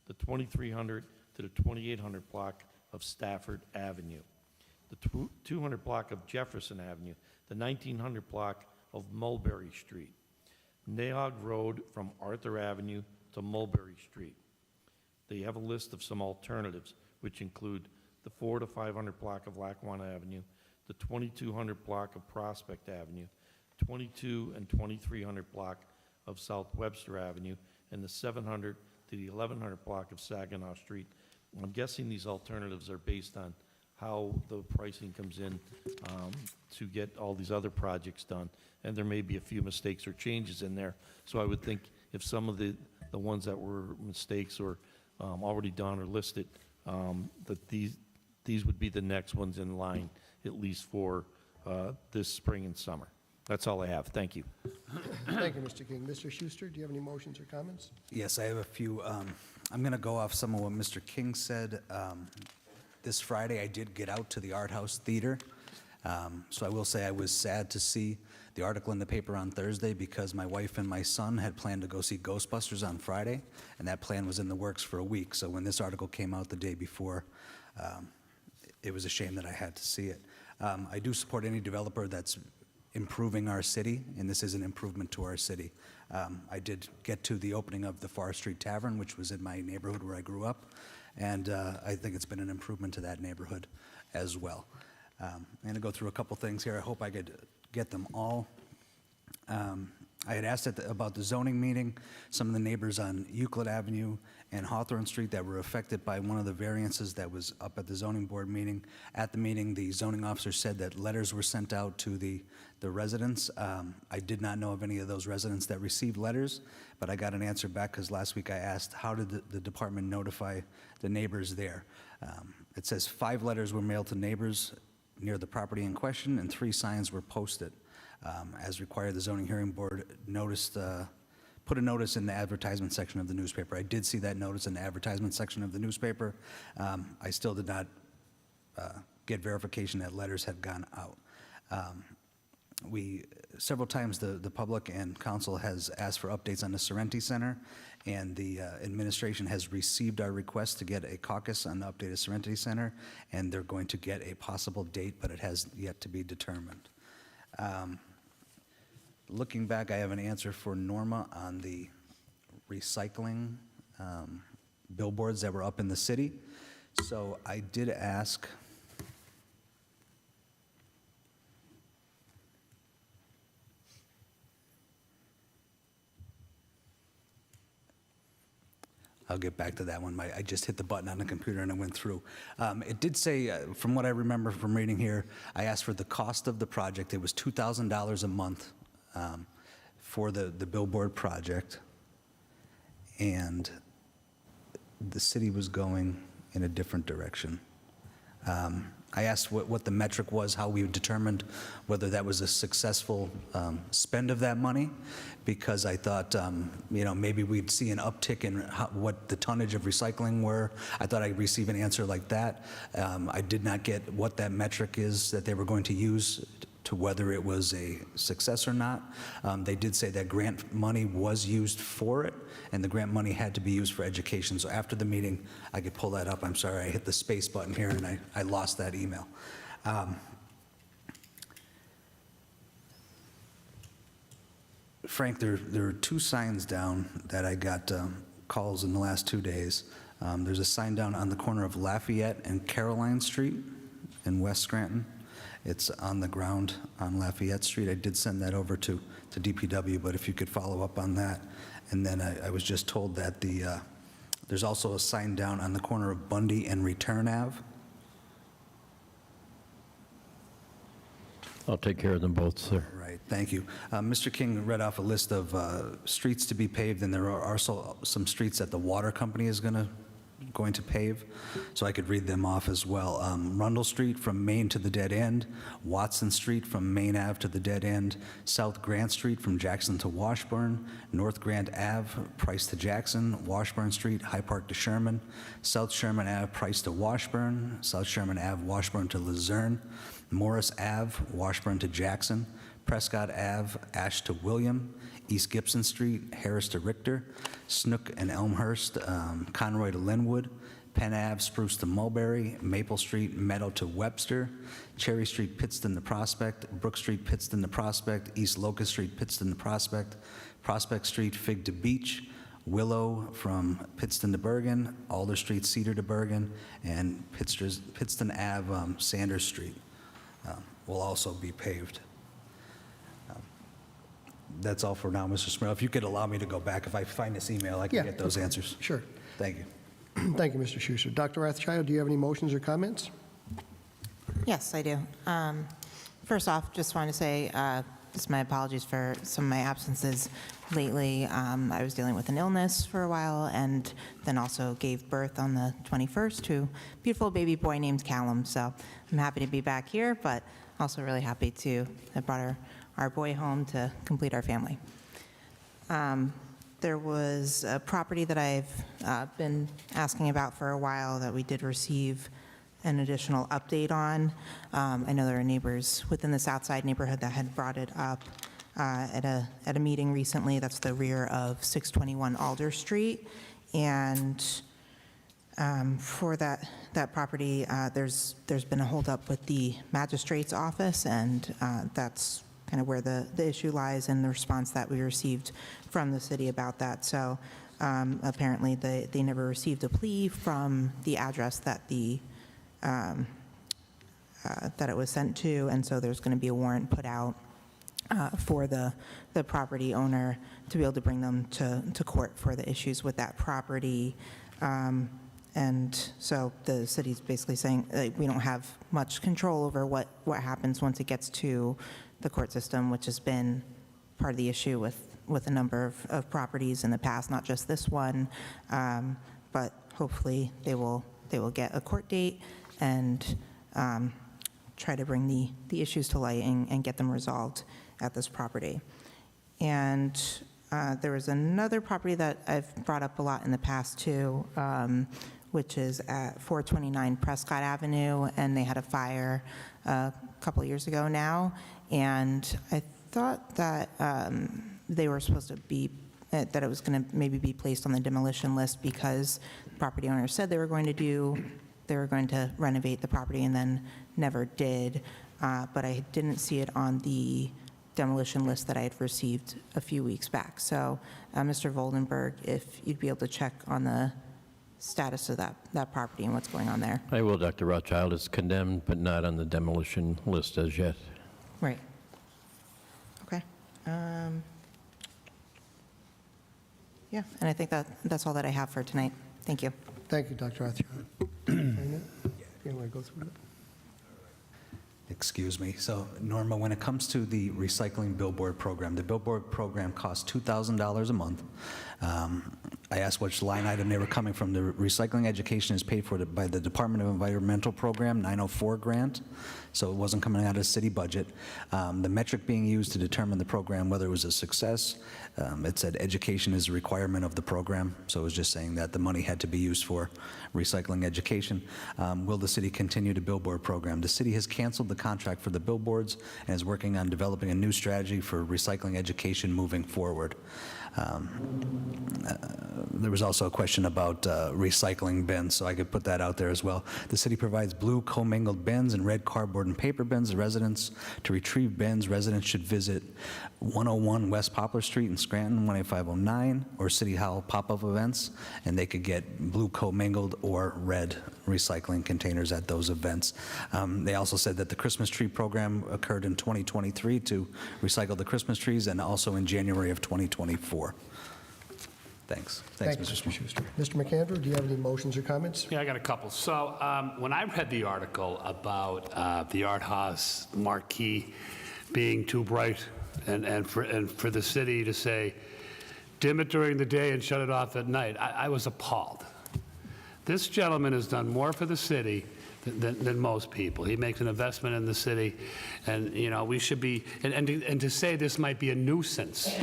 the 2300 to the 2800 block of Stafford Avenue, the 200 block of Jefferson Avenue, the 1900 block of Mulberry Street, Naog Road from Arthur Avenue to Mulberry Street. They have a list of some alternatives, which include the 400 to 500 block of Lackawanna Avenue, the 2200 block of Prospect Avenue, 22 and 2300 block of South Webster Avenue, and the 700 to the 1100 block of Saginaw Street, I'm guessing these alternatives are based on how the pricing comes in to get all these other projects done. And there may be a few mistakes or changes in there. So I would think if some of the ones that were mistakes or already done or listed, that these would be the next ones in line, at least for this spring and summer. That's all I have. Thank you. Thank you, Mr. King. Mr. Schuster, do you have any motions or comments? Yes, I have a few. I'm going to go off some of what Mr. King said. This Friday, I did get out to the Art House Theater. So I will say I was sad to see the article in the paper on Thursday because my wife and my son had planned to go see Ghostbusters on Friday, and that plan was in the works for a week. So when this article came out the day before, it was a shame that I had to see it. I do support any developer that's improving our city, and this is an improvement to our city. I did get to the opening of the Forest Street Tavern, which was in my neighborhood where I grew up, and I think it's been an improvement to that neighborhood as well. I'm going to go through a couple things here. I hope I could get them all. I had asked about the zoning meeting. Some of the neighbors on Euclid Avenue and Hawthorne Street that were affected by one of the variances that was up at the zoning board meeting. At the meeting, the zoning officer said that letters were sent out to the residents. I did not know of any of those residents that received letters, but I got an answer back because last week I asked, how did the department notify the neighbors there? It says 5 letters were mailed to neighbors near the property in question, and 3 signs were posted. As required, the zoning hearing board put a notice in the advertisement section of the newspaper. I did see that notice in the advertisement section of the newspaper. I still did not get verification that letters had gone out. Several times the public and council has asked for updates on the Sorrenti Center, and the administration has received our request to get a caucus on the updated Sorrenti Center, and they're going to get a possible date, but it has yet to be determined. Looking back, I have an answer for Norma on the recycling billboards that were up in the city. So I did ask I'll get back to that one. I just hit the button on the computer and it went through. It did say, from what I remember from reading here, I asked for the cost of the project. It was $2,000 a month for the billboard project. And the city was going in a different direction. I asked what the metric was, how we determined whether that was a successful spend of that money, because I thought, maybe we'd see an uptick in what the tonnage of recycling were. I thought I'd receive an answer like that. I did not get what that metric is that they were going to use to whether it was a success or not. They did say that grant money was used for it, and the grant money had to be used for education. So after the meeting, I could pull that up. I'm sorry, I hit the space button here, and I lost that email. Frank, there are 2 signs down that I got calls in the last 2 days. There's a sign down on the corner of Lafayette and Caroline Street in West Scranton. It's on the ground on Lafayette Street. I did send that over to DPW, but if you could follow up on that. And then I was just told that there's also a sign down on the corner of Bundy and Return Ave. I'll take care of them both, sir. Right, thank you. Mr. King read off a list of streets to be paved, and there are also some streets that the water company is going to pave, so I could read them off as well. Rundle Street from Main to the dead end, Watson Street from Main Ave to the dead end, South Grant Street from Jackson to Washburn, North Grant Ave, Price to Jackson, Washburn Street, High Park to Sherman, South Sherman Ave, Price to Washburn, South Sherman Ave, Washburn to Luzerne, Morris Ave, Washburn to Jackson, Prescott Ave, Ash to William, East Gibson Street, Harris to Richter, Snook and Elmhurst, Conroy to Linwood, Penn Ave, Spruce to Mulberry, Maple Street, Meadow to Webster, Cherry Street, Pittston to Prospect, Brook Street, Pittston to Prospect, East Locust Street, Pittston to Prospect, Prospect Street, Fig to Beach, Willow from Pittston to Bergen, Alder Street, Cedar to Bergen, and Pittston Ave, Sanders Street will also be paved. That's all for now, Mr. Smurl. If you could allow me to go back, if I find this email, I can get those answers. Sure. Thank you. Thank you, Mr. Schuster. Dr. Rothchild, do you have any motions or comments? Yes, I do. First off, just want to say just my apologies for some of my absences lately. I was dealing with an illness for a while and then also gave birth on the 21st to a beautiful baby boy named Callum. So I'm happy to be back here, but also really happy to have brought our boy home to complete our family. There was a property that I've been asking about for a while that we did receive an additional update on. I know there are neighbors within the Southside neighborhood that had brought it up at a meeting recently. That's the rear of 621 Alder Street. And for that property, there's been a holdup with the magistrate's office, and that's kind of where the issue lies and the response that we received from the city about that. So apparently they never received a plea from the address that that it was sent to, and so there's going to be a warrant put out for the property owner to be able to bring them to court for the issues with that property. And so the city's basically saying we don't have much control over what happens once it gets to the court system, which has been part of the issue with a number of properties in the past, not just this one. But hopefully they will get a court date and try to bring the issues to light and get them resolved at this property. And there was another property that I've brought up a lot in the past too, which is at 429 Prescott Avenue, and they had a fire a couple of years ago now, and I thought that they were supposed to be, that it was going to maybe be placed on the demolition list because the property owner said they were going to renovate the property and then never did, but I didn't see it on the demolition list that I had received a few weeks back. So, Mr. Voldenberg, if you'd be able to check on the status of that property and what's going on there. I will, Dr. Rothchild. It's condemned, but not on the demolition list as yet. Right. Okay. Yeah, and I think that's all that I have for tonight. Thank you. Thank you, Dr. Rothschild. You want to go through that? Excuse me. So, Norma, when it comes to the recycling billboard program, the billboard program costs $2,000 a month. I asked which line item they were coming from. The recycling education is paid for by the Department of Environmental Program 904 grant, so it wasn't coming out of the city budget. The metric being used to determine the program, whether it was a success, it said education is a requirement of the program, so it was just saying that the money had to be used for recycling education. Will the city continue the billboard program? The city has canceled the contract for the billboards and is working on developing a new strategy for recycling education moving forward. There was also a question about recycling bins, so I could put that out there as well. The city provides blue commingled bins and red cardboard and paper bins to residents. To retrieve bins, residents should visit 101 West Poplar Street in Scranton, 18509, or City Hall pop-up events, and they could get blue commingled or red recycling containers at those events. They also said that the Christmas tree program occurred in 2023 to recycle the Christmas trees, and also in January of 2024. Thanks. Thanks, Thank you, Mr. Mr. Schuster. Mr. McAndrew, do you have any motions or comments? Yeah, I got a couple. So when I read the article about the Art House marquee being too bright and for the city to say, dim it during the day and shut it off at night, I was appalled. This gentleman has done more for the city than most people. He makes an investment in the city, and we should be, and to say this might be a nuisance.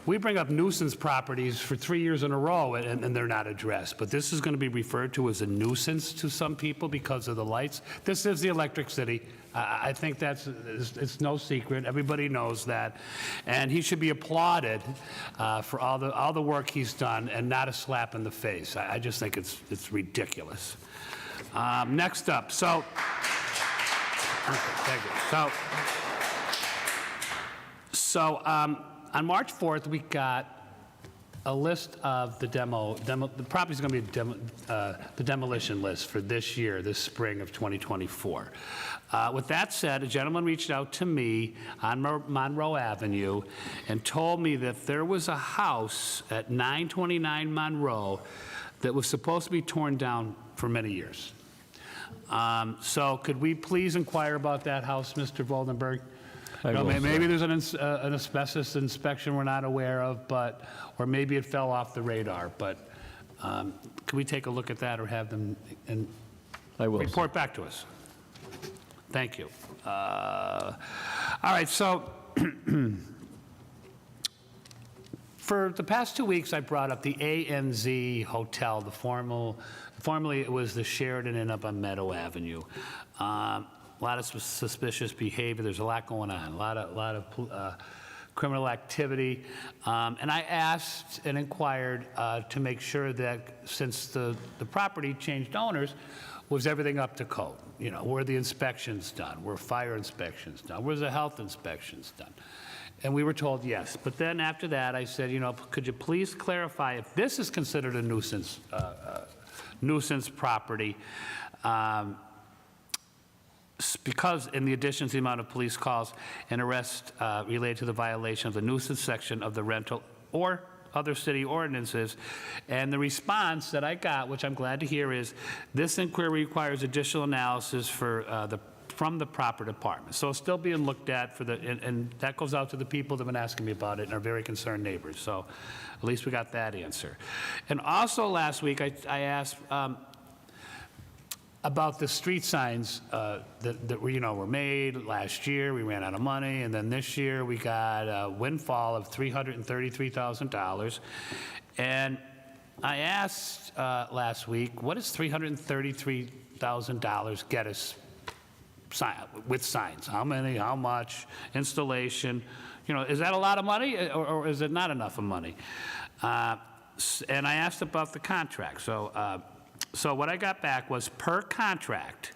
We bring up nuisance properties for 3 years in a row, and they're not addressed. But this is going to be referred to as a nuisance to some people because of the lights. This is the Electric City. I think it's no secret. Everybody knows that. And he should be applauded for all the work he's done, and not a slap in the face. I just think it's ridiculous. Next up, okay, thank you. So on March 4th, we got a list of the property's going to be the demolition list for this year, this spring of 2024. With that said, a gentleman reached out to me on Monroe Avenue and told me that there was a house at 929 Monroe that was supposed to be torn down for many years. So could we please inquire about that house, Mr. Voldenberg? I will, Maybe sir. there's an asbestos inspection we're not aware of, or maybe it fell off the radar, but can we take a look at that or have them and I will, sir. report back to us? Thank you. All right, so for the past 2 weeks, I brought up the ANZ Hotel, formerly it was the Sheridan Inn up on Meadow Avenue. A lot of suspicious behavior. There's a lot going on, a lot of criminal activity. And I asked and inquired to make sure that since the property changed owners, was everything up to code? You know, were the inspections done? Were fire inspections done? Was the health inspections done? And we were told yes. But then after that, I said, you know, could you please clarify if this is considered a nuisance property? Because in the addition to the amount of police calls and arrests related to the violation of the nuisance section of the rental or other city ordinances. And the response that I got, which I'm glad to hear, is this inquiry requires additional analysis from the proper department. So it's still being looked at and that goes out to the people that have been asking me about it and are very concerned neighbors. So at least we got that answer. And also last week I asked about the street signs that were made last year. We ran out of money, and then this year we got a windfall of $333,000. And I asked last week, what does $333,000 get us with signs? How many, how much, installation? You know, is that a lot of money, or is it not enough of money? And I asked about the contract. So what I got back was per contract,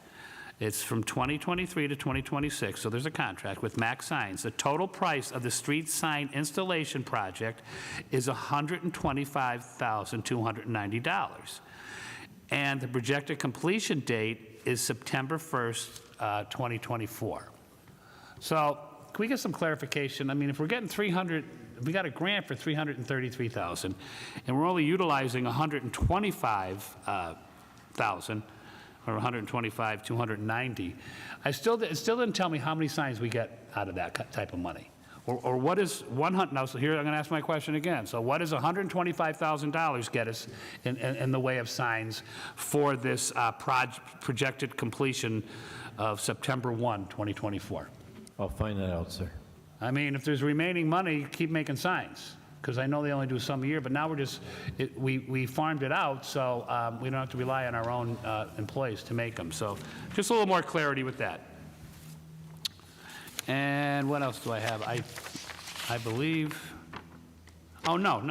it's from 2023 to 2026, so there's a contract with Max Signs. The total price of the street sign installation project is $125,290. And the projected completion date is September 1st, 2024. So can we get some clarification? I mean, if we're getting we got a grant for $333,000, and we're only utilizing $125,000, or $125,290. It still didn't tell me how many signs we get out of that type of money, or what is 100. Now, so here I'm going to ask my question again. So, what does $125,000 get us in the way of signs for this projected completion of September 1, 2024? I'll find that out, sir. I mean, if there's remaining money, keep making signs, because I know they only do some a year, but now we farmed it out, so we don't have to rely on our own employees to make them. So just a little more clarity with that. And what else do I have? I believe, oh, no.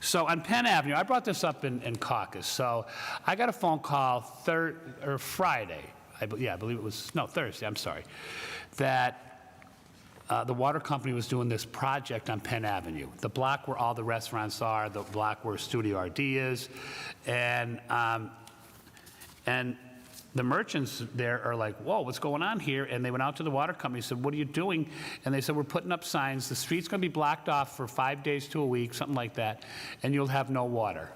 So on Penn Avenue, I brought this up in caucus. So I got a phone call Friday, I believe it was, no, Thursday, I'm sorry, that the water company was doing this project on Penn Avenue, the block where all the restaurants are, the block where Studio RD is, and the merchants there are like, whoa, what's going on here? And they went out to the water company and said, what are you doing? And they said, we're putting up signs. The street's going to be blocked off for 5 days to a week, something like that, and you'll have no water.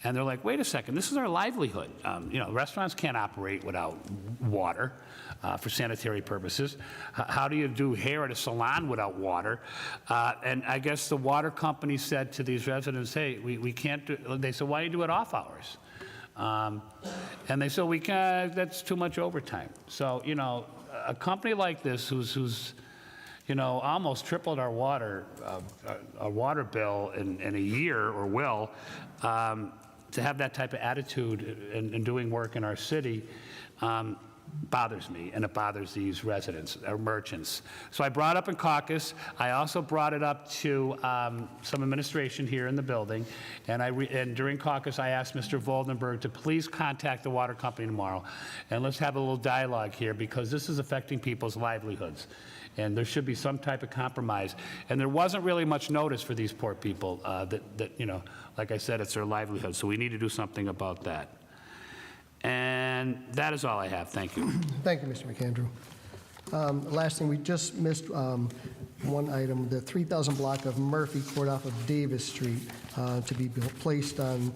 And they're like, wait a second, this is our livelihood. Restaurants can't operate without water for sanitary purposes. How do you do hair at a salon without water? And I guess the water company said to these residents, hey, we can't do it. They said, why do you do it off hours? And they said, we can't, that's too much overtime. So, a company like this who's almost tripled our water bill in a year, or will, to have that type of attitude in doing work in our city bothers me, and it bothers these residents, or merchants. So I brought it up in caucus. I also brought it up to some administration here in the building, and during caucus I asked Mr. Voldenberg to please contact the water company tomorrow, and let's have a little dialogue here, because this is affecting people's livelihoods. And there should be some type of compromise. And there wasn't really much notice for these poor people that like I said, it's their livelihood. So we need to do something about that. And that is all I have. Thank you. Thank you, Mr. McAndrew. Last thing, we just missed one item, the 3,000 block of Murphy Court off of Davis Street to be placed on,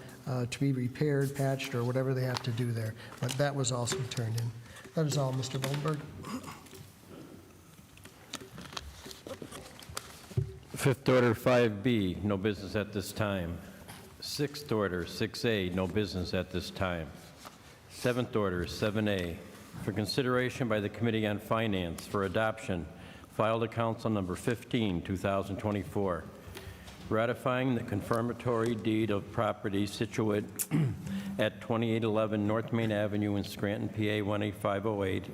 to be repaired, patched, or whatever they have to do there. But that was also turned in. That is all, Mr. Voldenberg. Fifth order, 5B, no business at this time. Sixth order, 6A, no business at this time. Seventh order, 7A, for consideration by the Committee on Finance for adoption, filed to Council number 15, 2024, ratifying the confirmatory deed of property situate at 2811 North Main Avenue in Scranton, PA 18508,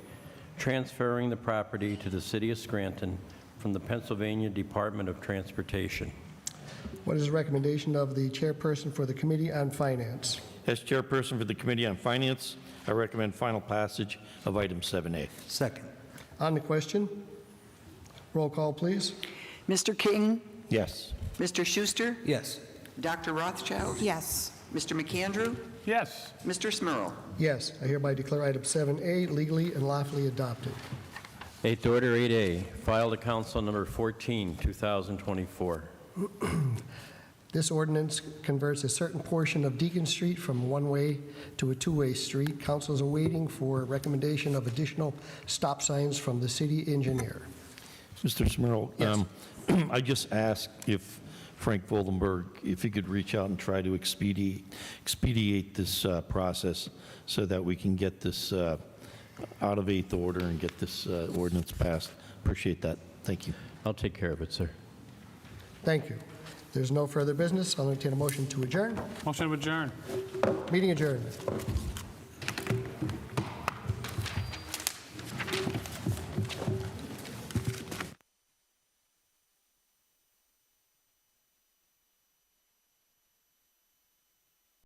transferring the property to the City of Scranton from the Pennsylvania Department of Transportation. What is the recommendation of the chairperson for the Committee on Finance? As chairperson for the Committee on Finance, I recommend final passage of item 7A. Second. On the question, roll call, please. Mr. King? Yes. Mr. Schuster? Yes. Dr. Rothchild? Yes. Mr. McAndrew? Yes. Mr. Smurl? Yes, I hereby declare item 7A legally and lawfully adopted. Eighth order, 8A, filed to Council number 14, 2024. This ordinance converts a certain portion of Deacon Street from one-way to a two-way street. Council is awaiting for recommendation of additional stop signs from the city engineer. Mr. Smurl, Yes. I just asked if Frank Voldenberg, if he could reach out and try to expedite this process so that we can get this out of eighth order and get this ordinance passed. Appreciate that. Thank you. I'll take care of it, sir. Thank you. There's no further business. I'll entertain a motion to adjourn. Motion to adjourn. Meeting adjourned.